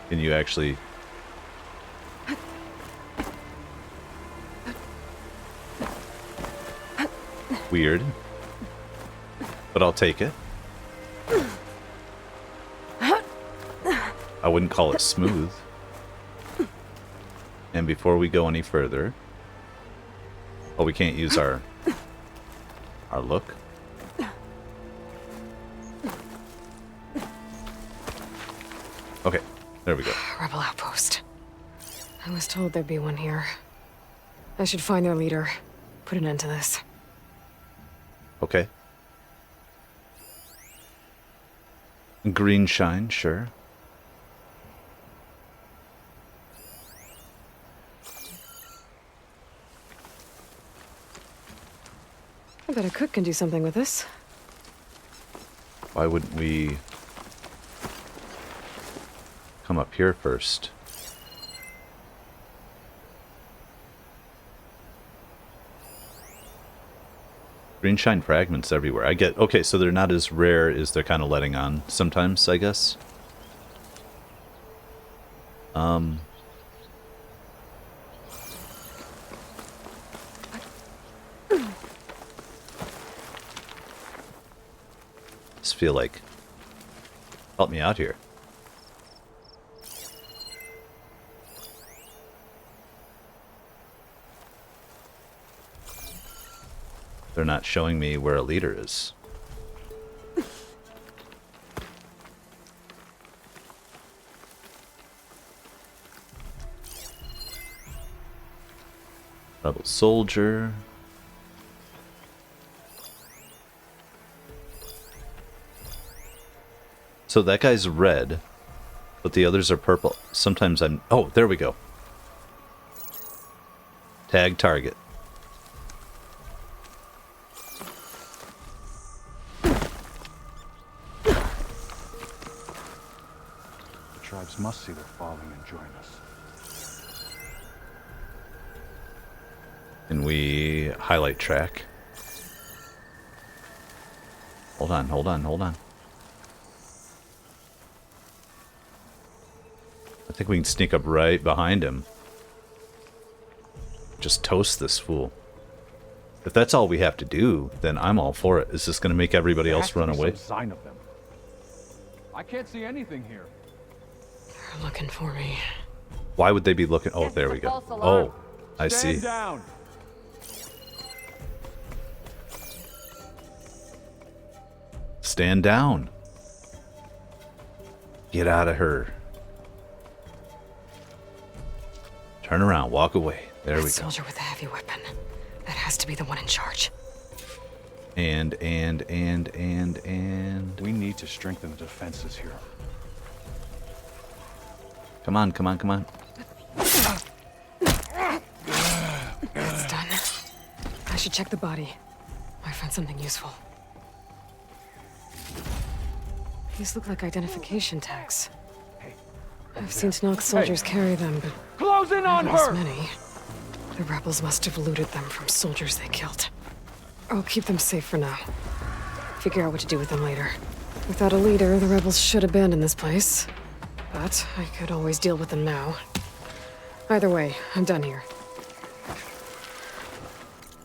Can you actually... Weird. But I'll take it. I wouldn't call it smooth. And before we go any further... Oh, we can't use our look. Okay, there we go. Rebel outpost. I was told there'd be one here. I should find their leader. Put an end to this. Okay. Green shine, sure. I bet a cook can do something with this. Why wouldn't we come up here first? Green shine fragments everywhere. I get... Okay, so they're not as rare as they're kind of letting on sometimes, I guess. Just feel like... Help me out here. They're not showing me where a leader is. Rebel soldier. So that guy's red, but the others are purple. Sometimes I'm... Oh, there we go. Tag target. Tribes must see their falling and join us. Can we highlight track? Hold on, hold on, hold on. I think we can sneak up right behind him. Just toast this fool. If that's all we have to do, then I'm all for it. Is this going to make everybody else run away? Some sign of them. I can't see anything here. They're looking for me. Why would they be looking? Oh, there we go. Oh, I see. Stand down. Stand down. Get out of her. Turn around, walk away. There we go. Soldier with a heavy weapon. That has to be the one in charge. And. We need to strengthen the defenses here. Come on, come on, come on. It's done. I should check the body. Might find something useful. These look like identification tags. I've seen Snox soldiers carry them, but Close in on not as her! many. The rebels must have looted them from soldiers they killed. I'll keep them safe for now. Figure out what to do with them later. Without a leader, the rebels should abandon this place. But I could always deal with them now. Either way, I'm done here.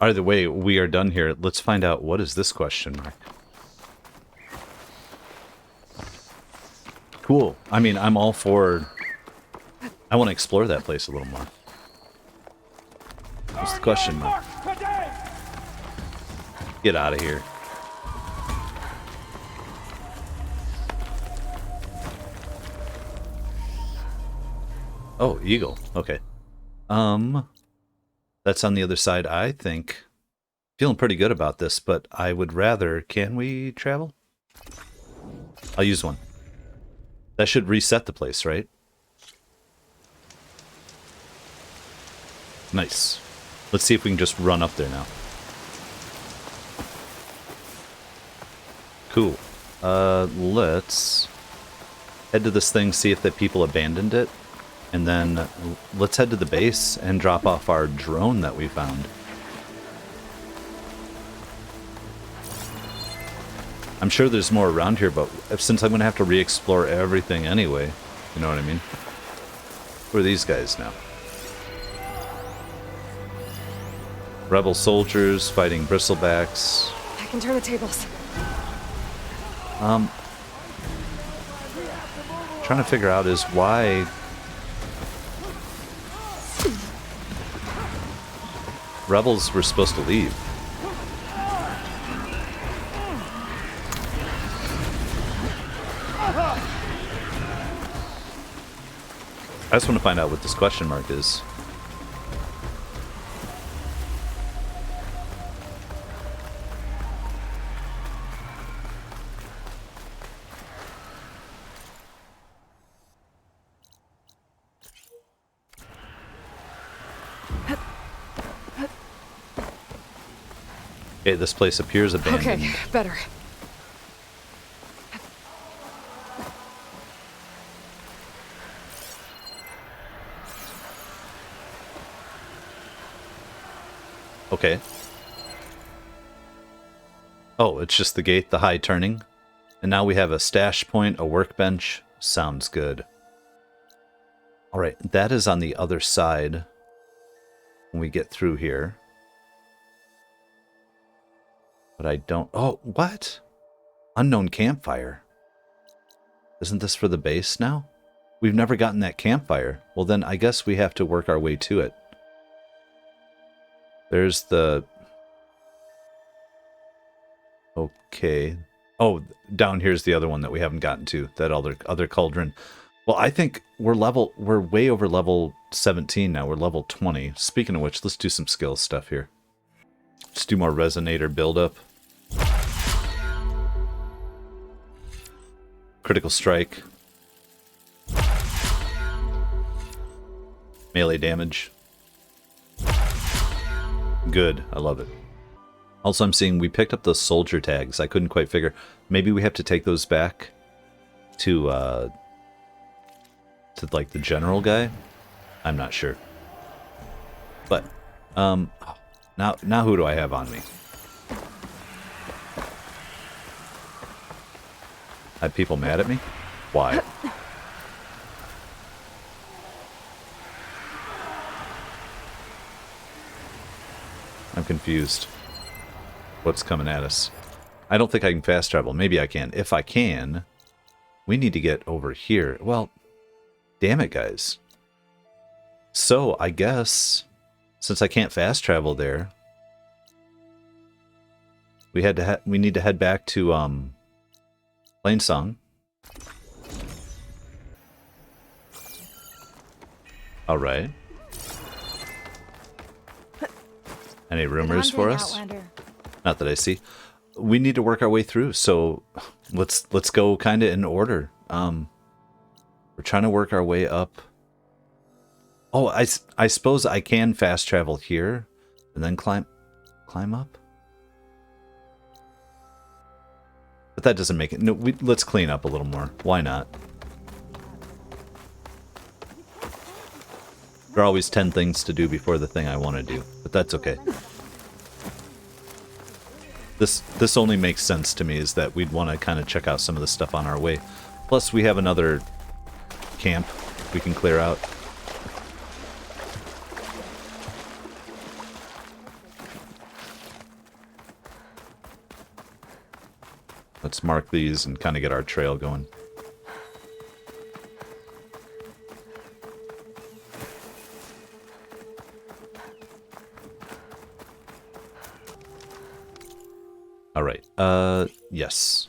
Either way, we are done here. Let's find out, what is this question mark? Cool. I mean, I'm all for... I want to explore that place a little more. What's the question mark? Get out of here. Oh, eagle. Okay. That's on the other side, I think. Feeling pretty good about this, but I would rather... Can we travel? I'll use one. That should reset the place, right? Nice. Let's see if we can just run up there now. Cool. Let's head to this thing, see if the people abandoned it. And then let's head to the base and drop off our drone that we found. I'm sure there's more around here, but since I'm going to have to re-explore everything anyway, you know what I mean? Who are these guys now? Rebel soldiers fighting bristlebacks. I can turn the tables. Trying to figure out is why rebels were supposed to leave. I just want to find out what this question mark is. Okay, this place appears abandoned. Okay, better. Okay. Oh, it's just the gate, the high turning. And now we have a stash point, a workbench. Sounds good. Alright, that is on the other side when we get through here. But I don't... Oh, what? Unknown campfire. Isn't this for the base now? We've never gotten that campfire. Well, then I guess we have to work our way to it. There's the... Okay. Oh, down here's the other one that we haven't gotten to. That other cauldron. Well, I think we're way over level 17 now. We're level 20. Speaking of which, let's do some skills stuff here. Let's do more resonator buildup. Critical strike. Melee damage. Good. I love it. Also, I'm seeing we picked up those soldier tags. I couldn't quite figure. Maybe we have to take those back to like the general guy. I'm not sure. But now who do I have on me? Had people mad at me? Why? I'm confused. What's coming at us? I don't think I can fast travel. Maybe I can. If I can, we need to get over here. Well, damn it, guys. So, I guess, since I can't fast travel there, we need to head back to Plainsong. All right. Any rumors for us? Outlander. Not that I see. We need to work our way through, so let's go kind of in order. We're trying to work our way up. Oh, I suppose I can fast travel here and then climb up. But that doesn't make it. No, let's clean up a little more. Why not? There are always 10 things to do before the thing I want to do, but that's okay. This only makes sense to me, is that we'd want to kind of check out some of the stuff on our way. Plus, we have another camp we can clear out. Let's mark these and kind of get our trail going. All right. Yes.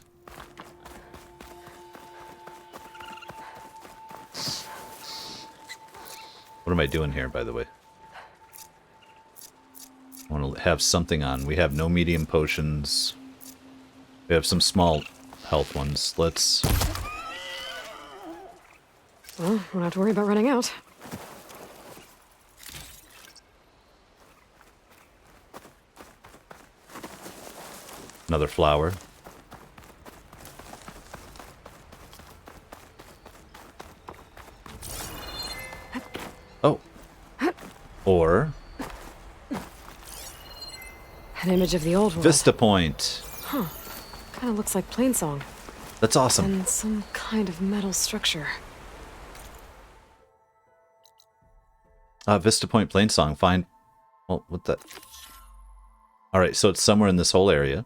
What am I doing here, by the way? I want to have something on. We have no medium potions. We have some small health ones. Let's... Well, we don't have to worry about running out. Another flower. Oh. Or... An image of the old world. Vista Point. Huh. Kind of looks like Plainsong. That's awesome. And some kind of metal structure. Vista Point Plainsong. Find... Well, what the... Alright, so it's somewhere in this whole area.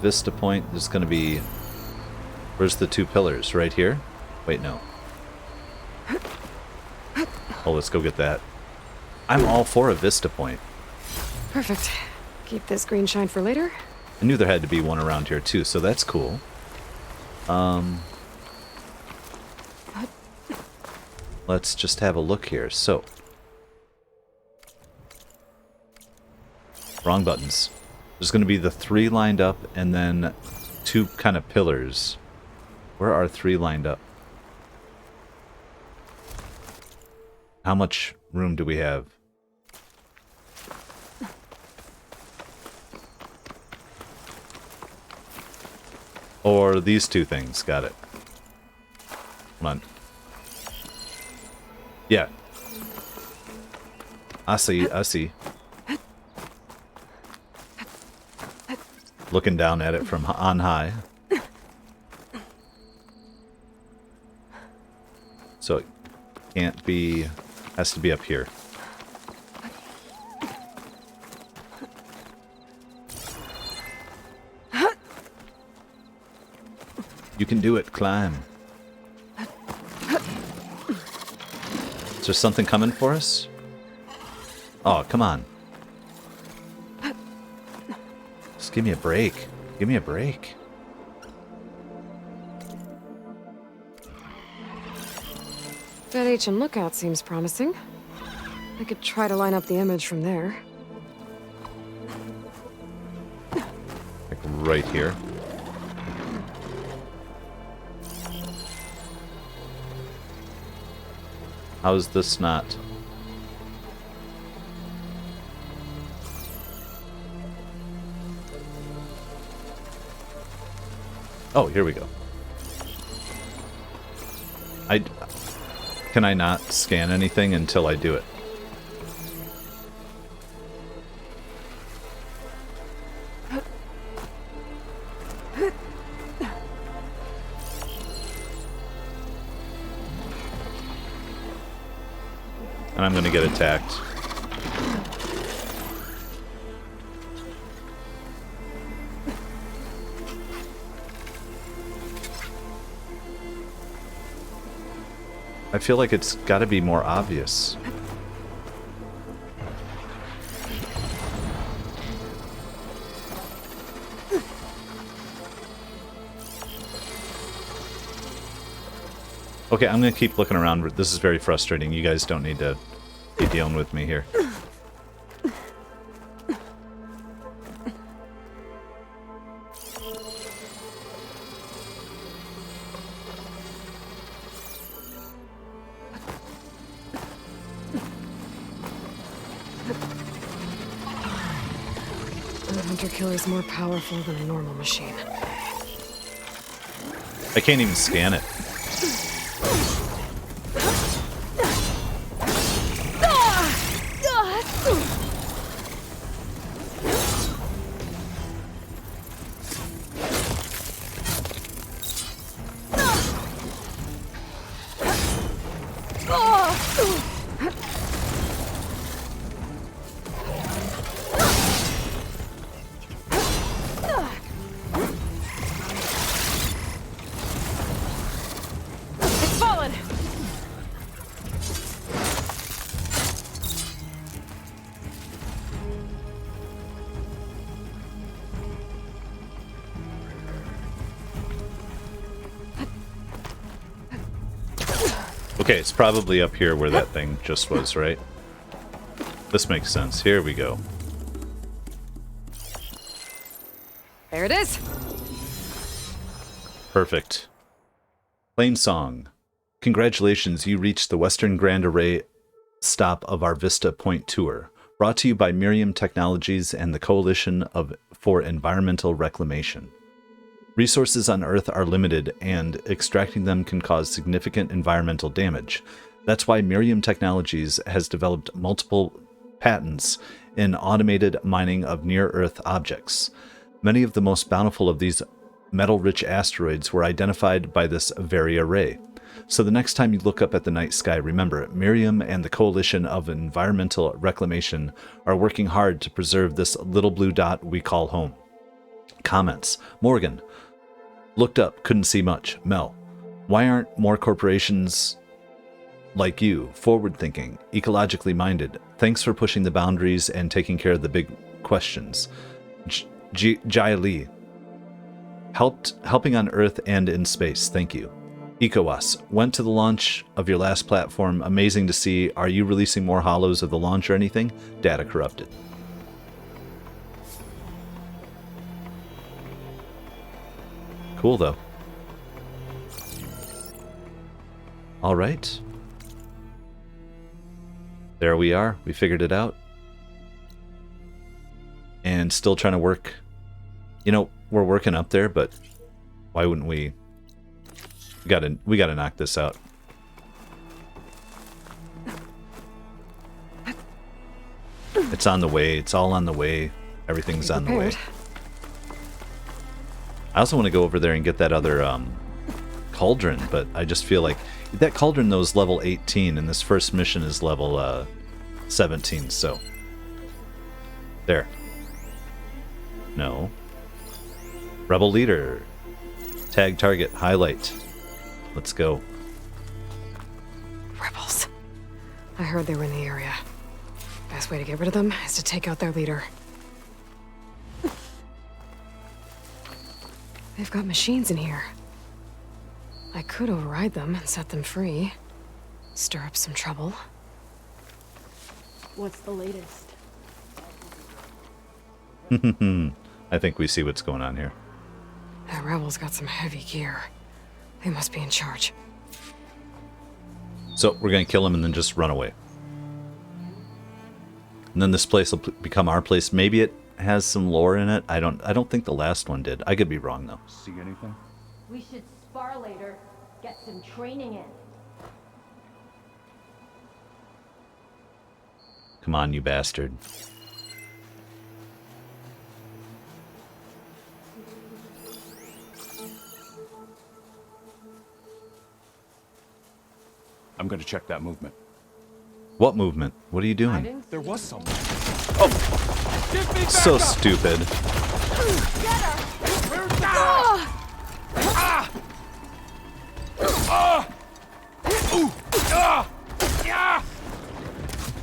Vista Point is going to be... Where's the two pillars? Right here? Wait, no. Oh, let's go get that. I'm all for a Vista Point. Perfect. Keep this green shine for later. I knew there had to be one around here too, so that's cool. Let's just have a look here. So, wrong buttons. There's going to be the 3 lined up and then 2 kind of pillars. Where are 3 lined up? How much room do we have? Or these two things. Got it. Come on. Yeah. I see, I see. Looking down at it from on high. So it can't be... has to be up here. You can do it, climb. Is there something coming for us? Oh, come on. Just give me a break. Give me a break. That HM lookout seems promising. I could try to line up the image from there. Like right here. How's this not? Oh, here we go. Can I not scan anything until I do it? And I'm gonna get attacked. I feel like it's gotta be more obvious. Okay, I'm gonna keep looking around. This is very frustrating. You guys don't need to be dealing with me here. The hunter-killer's more powerful than a normal machine. I can't even scan it. Okay, it's probably up here where that thing just was, right? This makes sense. Here we go. There it is! Perfect. Plainsong. Congratulations, you reached the Western Grand Array stop of our Vista Point tour. Brought to you by Miriam Technologies and the Coalition for Environmental Reclamation. Resources on Earth are limited, and extracting them can cause significant environmental damage. That's why Miriam Technologies has developed multiple patents in automated mining of near-Earth objects. Many of the most bountiful of these metal-rich asteroids were identified by this very array. So the next time you look up at the night sky, remember, Miriam and the Coalition of Environmental Reclamation are working hard to preserve this little blue dot we call home. Comments. Morgan. Looked up, couldn't see much. Mel. Why aren't more corporations like you, forward-thinking, ecologically minded? Thanks for pushing the boundaries and taking care of the big questions. Jai Lee. Helping on Earth and in space. Thank you. EcoWAS. Went to the launch of your last platform. Amazing to see. Are you releasing more hollows of the launch or anything? Data corrupted. Cool, though. All right. There we are. We figured it out. And still trying to work. You know, we're working up there, but why wouldn't we? We gotta knock this out. It's on the way. It's all on the way. Everything's on the way. I also want to go over there and get that other cauldron, but I just feel like that cauldron, though, is level 18, and this first mission is level 17, so... There. No. Rebel leader. Tag target. Highlight. Let's go. Rebels. I heard they were in the area. Best way to get rid of them is to take out their leader. They've got machines in here. I could override them and set them free. Stir up some trouble. What's the latest? I think we see what's going on here. The rebels got some heavy gear. They must be in charge. So we're gonna kill him and then just run away. And then this place will become our place. Maybe it has some lore in it. I don't think the last one did. I could be wrong though. See anything? We should spar later. Get some training in. Come on, you bastard. I'm gonna check that movement. What movement? What are you doing? There was someone. So stupid.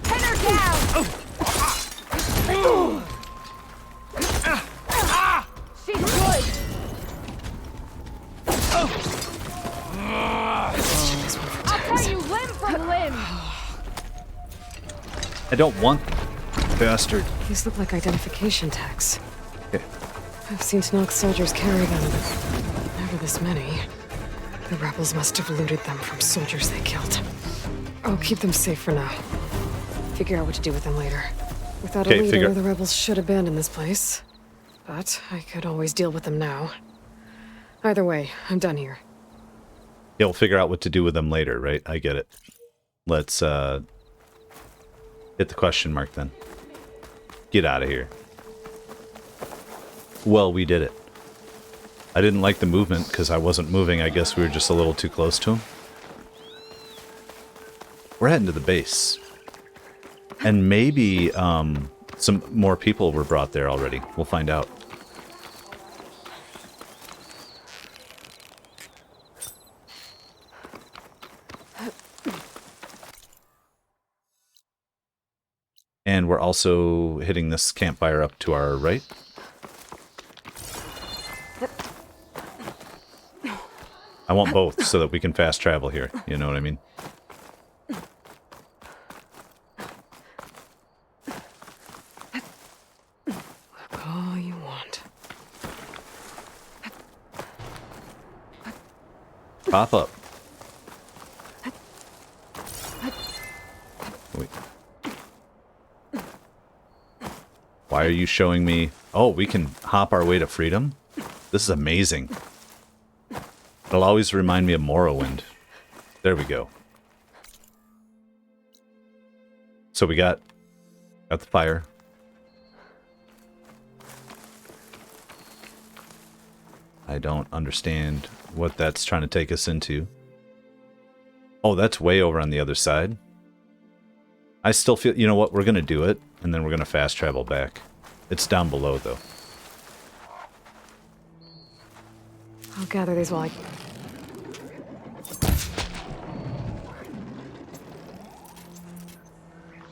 Pin her down! She's good! I'll cut you limb from limb! I don't want bastard. These look like identification tags. Okay. I've seen Snoke soldiers carry them, but never this many. The rebels must have looted them from soldiers they killed. I'll keep them safe for now. Figure out what to do with them later. Without a leader, the rebels should abandon this place. But I could always deal with them now. Either way, I'm done here. Yeah, we'll figure out what to do with them later, right? I get it. Let's hit the question mark then. Get out of here. Well, we did it. I didn't like the movement because I wasn't moving. I guess we were just a little too close to him. We're heading to the base. And maybe some more people were brought there already. We'll find out. And we're also hitting this campfire up to our right. I want both so that we can fast travel here. You know what I mean? Look all you want. Pop up. Wait. Why are you showing me? Oh, we can hop our way to freedom? This is amazing. It'll always remind me of Morrowind. There we go. So we got the fire. I don't understand what that's trying to take us into. Oh, that's way over on the other side. I still feel, you know what, we're going to do it, and then we're going to fast travel back. It's down below, though. I'll gather these while I...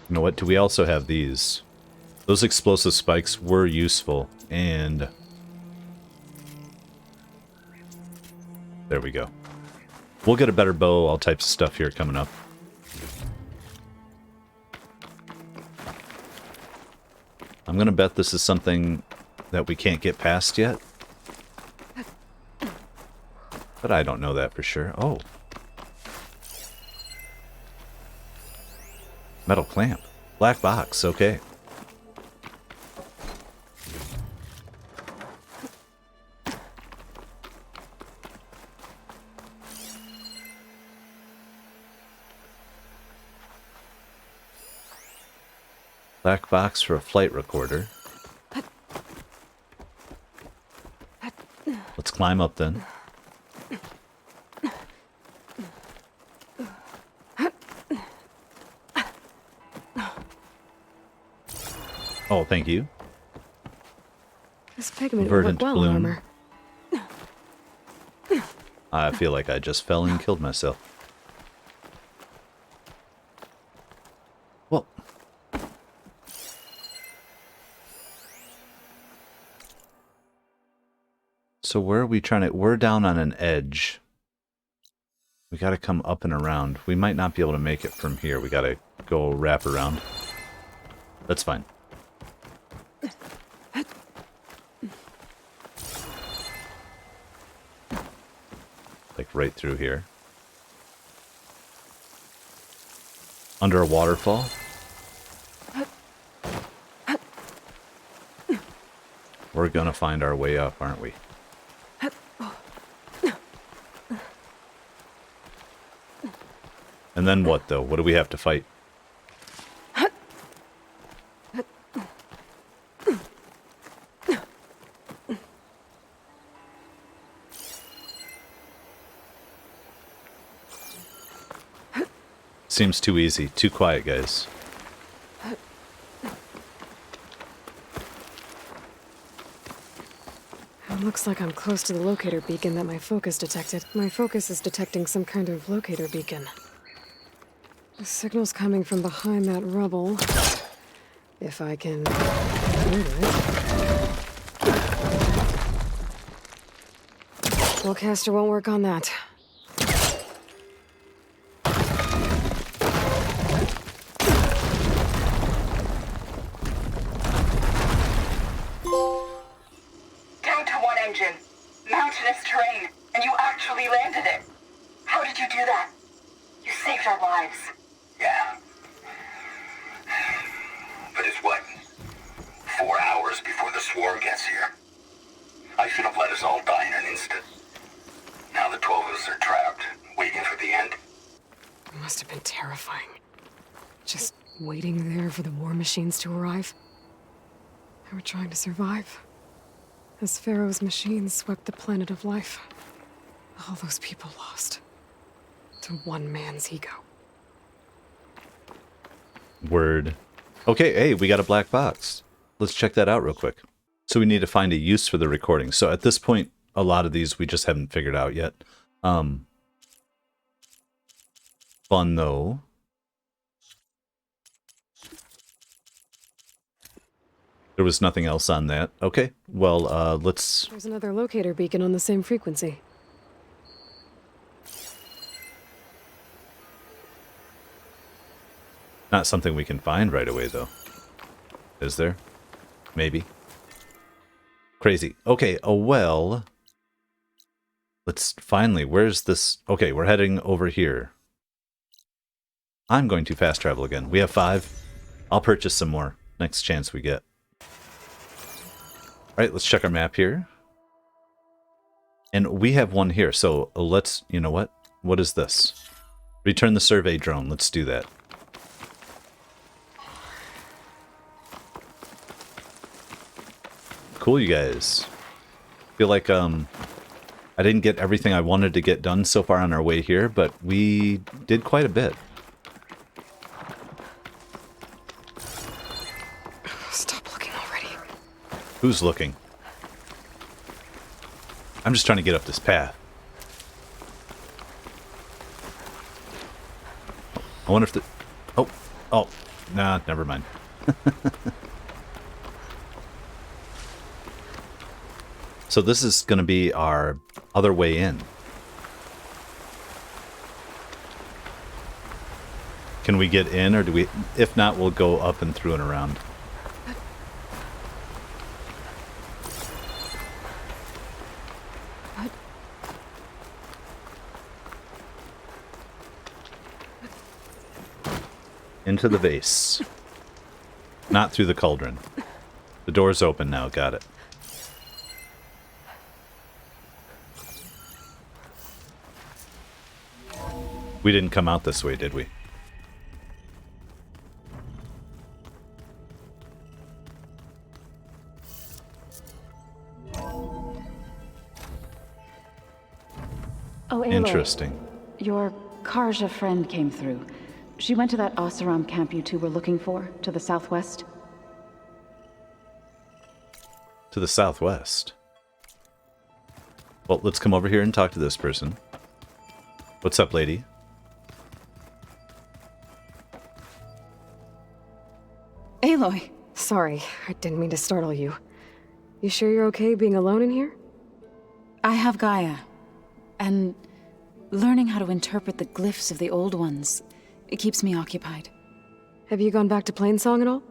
You know what, do we also have these? Those explosive spikes were useful, and... There we go. We'll get a better bow, all types of stuff here coming up. I'm gonna bet this is something that we can't get past yet. But I don't know that for sure. Oh. Metal clamp. Black box, okay. Black box for a flight recorder. Let's climb up then. Oh, thank you. This pigment would work Verdant well bloom. on armor. I feel like I just fell and killed myself. Well. So where are we trying to... We're down on an edge. We gotta come up and around. We might not be able to make it from here. We gotta go wrap around. That's fine. Like right through here. Under a waterfall. We're gonna find our way up, aren't we? And then what, though? What do we have to fight? Seems too easy. Too quiet, guys. It looks like I'm close to the locator beacon that my focus detected. My focus is detecting some kind of locator beacon. The signal's coming from behind that rubble. If I can hear it. Spellcaster won't work on that. Down to one engine. Mountainous terrain, and you actually landed it. How did you do that? You saved our lives. Yeah. But it's what? 4 hours before the swarm gets here. I should have let us all die in an instant. Now the 12 of us are trapped, waiting for the end. It must have been terrifying. Just waiting there for the war machines to arrive. They were trying to survive. As Pharaoh's machines swept the planet of life. All those people lost. To one man's ego. Word. Okay, hey, we got a black box. Let's check that out real quick. So we need to find a use for the recording. So at this point, a lot of these we just haven't figured out yet. Fun though. There was nothing else on that. Okay, well, let's... There's another locator beacon on the same frequency. Not something we can find right away, though. Is there? Maybe. Crazy. Okay, oh well. Let's finally... Where's this... Okay, we're heading over here. I'm going to fast travel again. We have 5. I'll purchase some more next chance we get. Alright, let's check our map here. And we have one here, so let's... You know what? What is this? Return the survey drone. Let's do that. Cool, you guys. Feel like I didn't get everything I wanted to get done so far on our way here, but we did quite a bit. Stop looking already. Who's looking? I'm just trying to get up this path. I wonder if the... Oh, nah, never mind. So this is going to be our other way in. Can we get in, or do we... If not, we'll go up and through and around. Into the vase. Not through the cauldron. The door's open now, got it. We didn't come out this way, did we? Oh, Aloy, Interesting. your Karja friend came through. She went to that Oseram camp you two were looking for, to the southwest. To the southwest. Well, let's come over here and talk to this person. What's up, lady? Aloy! Sorry, I didn't mean to startle you. You sure you're okay being alone in here? I have Gaia, and learning how to interpret the glyphs of the old ones, it keeps me occupied. Have you gone back to Plainsong at all?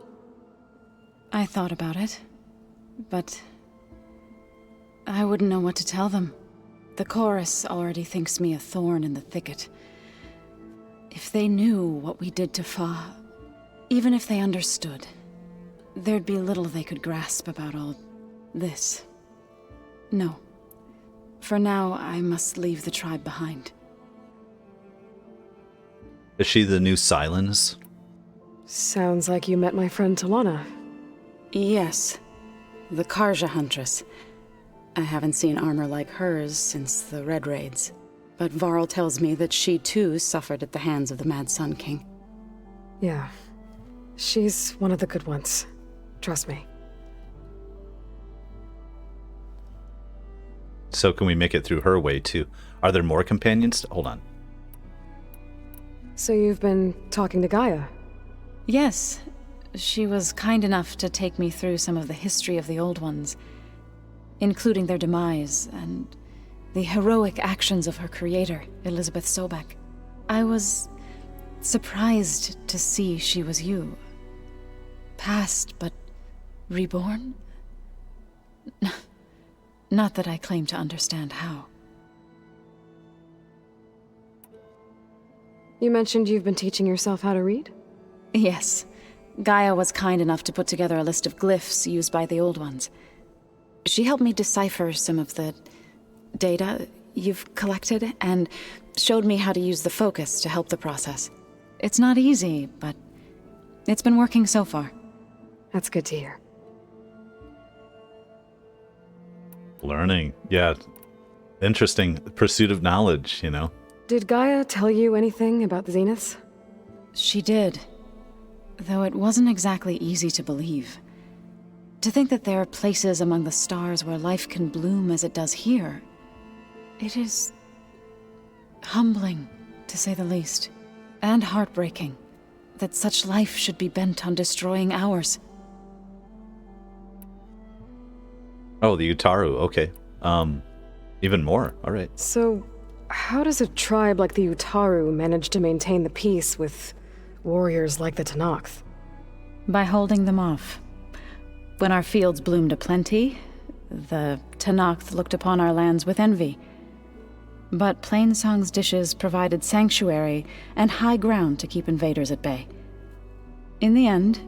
I thought about it, but I wouldn't know what to tell them. The chorus already thinks me a thorn in the thicket. If they knew what we did to Fa, even if they understood, there'd be little they could grasp about all this. No. For now, I must leave the tribe behind. Is she the new Silence? Sounds like you met my friend Talana. Yes. The Karja Huntress. I haven't seen armor like hers since the Red Raids. But Varl tells me that she too suffered at the hands of the Mad Sun King. Yeah. She's one of the good ones. Trust me. So can we make it through her way, too? Are there more companions? Hold on. So you've been talking to Gaia? Yes. She was kind enough to take me through some of the history of the old ones, including their demise and the heroic actions of her creator, Elizabeth Sobek. I was surprised to see she was you. Past, but reborn? Not that I claim to understand how. You mentioned you've been teaching yourself how to read? Yes. Gaia was kind enough to put together a list of glyphs used by the old ones. She helped me decipher some of the data you've collected and showed me how to use the focus to help the process. It's not easy, but it's been working so far. That's good to hear. Learning. Yeah. Interesting. Pursuit of knowledge, you know? Did Gaia tell you anything about the Zeniths? She did. Though it wasn't exactly easy to believe. To think that there are places among the stars where life can bloom as it does here. It is humbling, to say the least. And heartbreaking that such life should be bent on destroying ours. Oh, the Utaru. Okay. Even more. All right. So, how does a tribe like the Utaru manage to maintain the peace with warriors like the Tenakth? By holding them off. When our fields bloomed aplenty, the Tenakth looked upon our lands with envy. But Plainsong's dishes provided sanctuary and high ground to keep invaders at bay. In the end,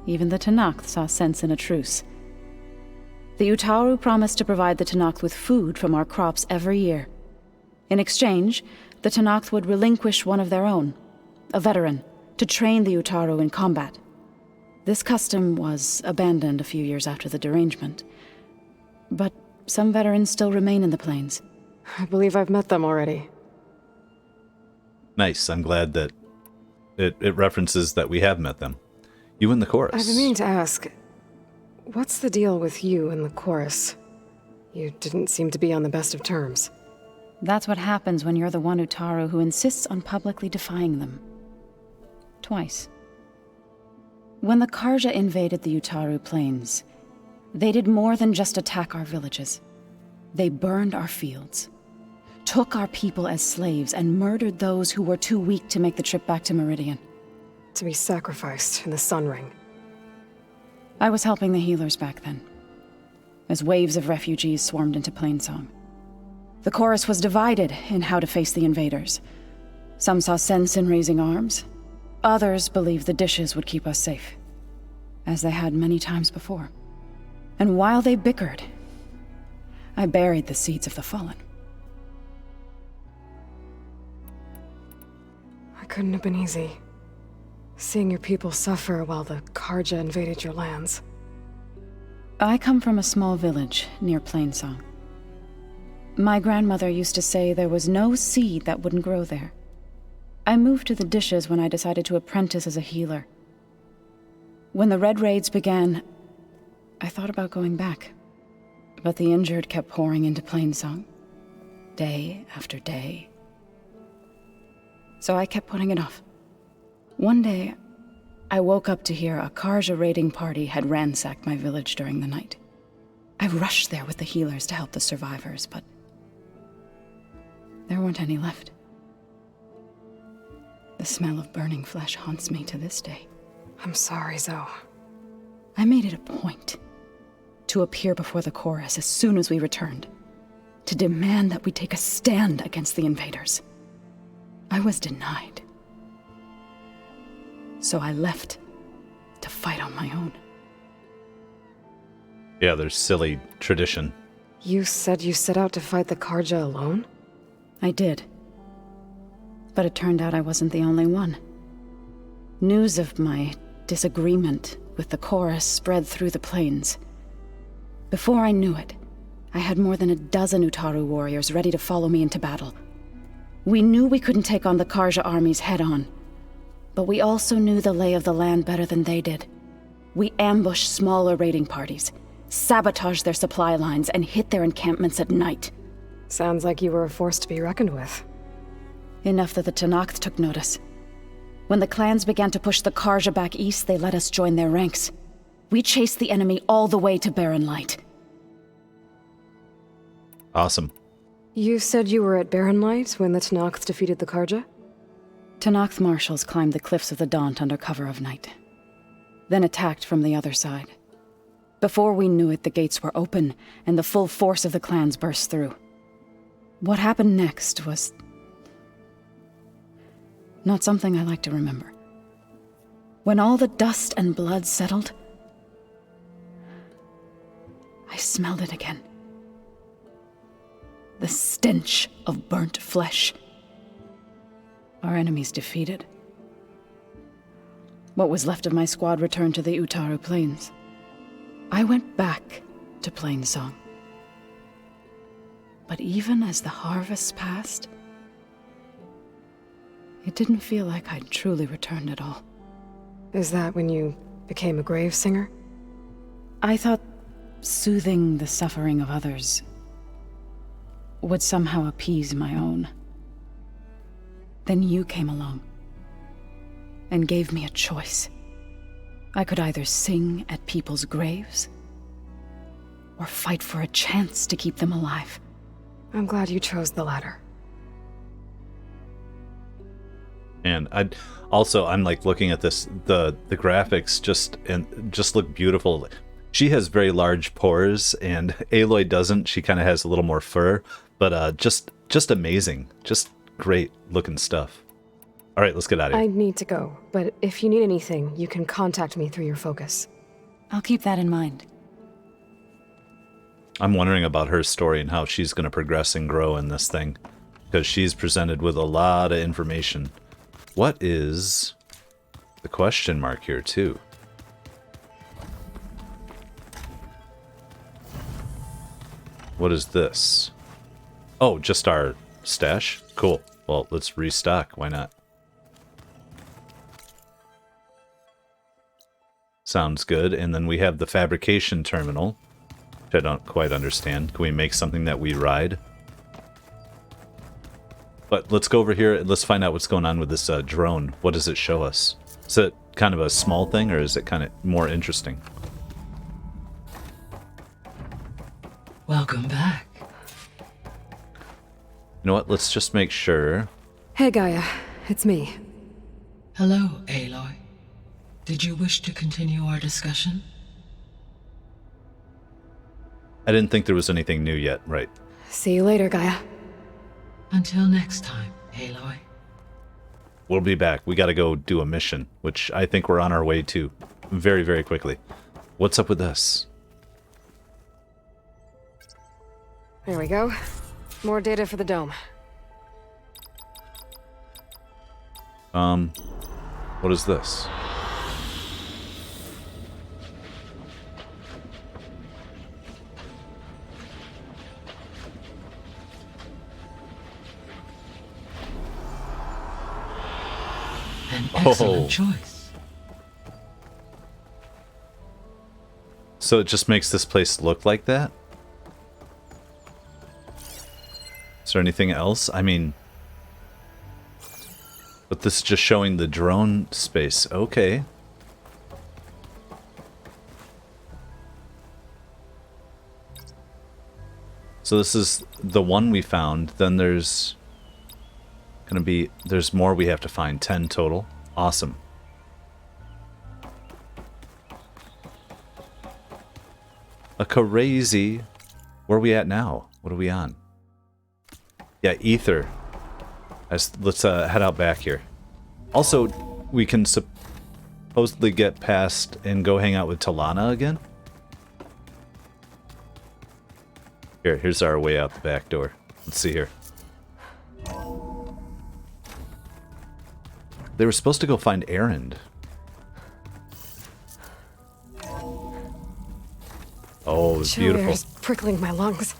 even the Tenakth saw sense in a truce. The Utaru promised to provide the Tenakth with food from our crops every year. In exchange, the Tenakth would relinquish one of their own, a veteran, to train the Utaru in combat. This custom was abandoned a few years after the derangement. But some veterans still remain in the plains. I believe I've met them already. Nice. I'm glad that it references that we have met them. You and the chorus. I've been meaning to ask, what's the deal with you and the chorus? You didn't seem to be on the best of terms. That's what happens when you're the one Utaru who insists on publicly defying them. Twice. When the Karja invaded the Utaru plains, they did more than just attack our villages. They burned our fields, took our people as slaves, and murdered those who were too weak to make the trip back to Meridian. To be sacrificed in the Sun Ring. I was helping the healers back then, as waves of refugees swarmed into Plainsong. The chorus was divided in how to face the invaders. Some saw sense in raising arms. Others believed the dishes would keep us safe, as they had many times before. And while they bickered, I buried the seeds of the fallen. It couldn't have been easy. Seeing your people suffer while the Karja invaded your lands. I come from a small village near Plainsong. My grandmother used to say there was no seed that wouldn't grow there. I moved to the dishes when I decided to apprentice as a healer. When the Red Raids began, I thought about going back. But the injured kept pouring into Plainsong, day after day. So I kept putting it off. One day, I woke up to hear a Karja raiding party had ransacked my village during the night. I rushed there with the healers to help the survivors, but there weren't any left. The smell of burning flesh haunts me to this day. I'm sorry, Zoe. I made it a point to appear before the chorus as soon as we returned, to demand that we take a stand against the invaders. I was denied. So I left to fight on my own. Yeah, there's silly tradition. You said you set out to fight the Karja alone? I did. But it turned out I wasn't the only one. News of my disagreement with the chorus spread through the plains. Before I knew it, I had more than a dozen Utaru warriors ready to follow me into battle. We knew we couldn't take on the Karja armies head-on, but we also knew the lay of the land better than they did. We ambushed smaller raiding parties, sabotaged their supply lines, and hit their encampments at night. Sounds like you were a force to be reckoned with. Enough that the Tenakth took notice. When the clans began to push the Karja back east, they let us join their ranks. We chased the enemy all the way to Barren Light. Awesome. You said you were at Barren Light when the Tenakth defeated the Karja? Tenakth marshals climbed the cliffs of the Daunt under cover of night, then attacked from the other side. Before we knew it, the gates were open, and the full force of the clans burst through. What happened next was not something I like to remember. When all the dust and blood settled, I smelled it again. The stench of burnt flesh. Our enemies defeated. What was left of my squad returned to the Utaru Plains. I went back to Plainsong. But even as the harvest passed, it didn't feel like I'd truly returned at all. Is that when you became a grave singer? I thought soothing the suffering of others would somehow appease my own. Then you came along and gave me a choice. I could either sing at people's graves or fight for a chance to keep them alive. I'm glad you chose the latter. And I'm like looking at this, the graphics just look beautiful. She has very large pores, and Aloy doesn't. She kind of has a little more fur, but just amazing, just great looking stuff. All right, let's get out of here. I need to go, but if you need anything, you can contact me through your focus. I'll keep that in mind. I'm wondering about her story and how she's going to progress and grow in this thing, because she's presented with a lot of information. What is the question mark here, too? What is this? Oh, just our stash? Cool. Well, let's restock. Why not? Sounds good. And then we have the fabrication terminal, which I don't quite understand. Can we make something that we ride? But let's go over here and let's find out what's going on with this drone. What does it show us? Is it kind of a small thing, or is it kind of more interesting? Welcome back. You know what? Let's just make sure. Hey, Gaia. It's me. Hello, Aloy. Did you wish to continue our discussion? I didn't think there was anything new yet, right? See you later, Gaia. Until next time, Aloy. We'll be back. We gotta go do a mission, which I think we're on our way to very, very quickly. What's up with this? There we go. More data for the dome. What is this? An excellent choice. So it just makes this place look like that? Is there anything else? I mean... But this is just showing the drone space. Okay. So this is the one we found. Then there's gonna be... There's more we have to find. 10 total. Awesome. A crazy... Where are we at now? What are we on? Yeah, ether. Let's head out back here. Also, we can supposedly get past and go hang out with Talana again. Here's our way out the back door. Let's see here. They were supposed to go find Erend. Oh, it's Chill beautiful. air is prickling my lungs.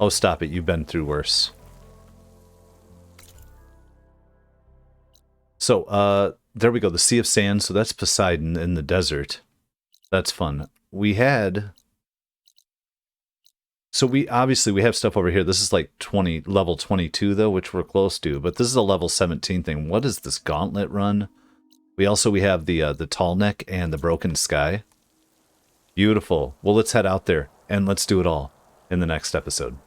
Oh, stop it. You've been through worse. So, there we go. The Sea of Sand. So that's Poseidon in the desert. That's fun. We had... So we have stuff over here. This is like level 22 though, which we're close to. But this is a level 17 thing. What is this gauntlet run? We have the tall neck and the broken sky. Beautiful. Well, let's head out there and let's do it all in the next episode.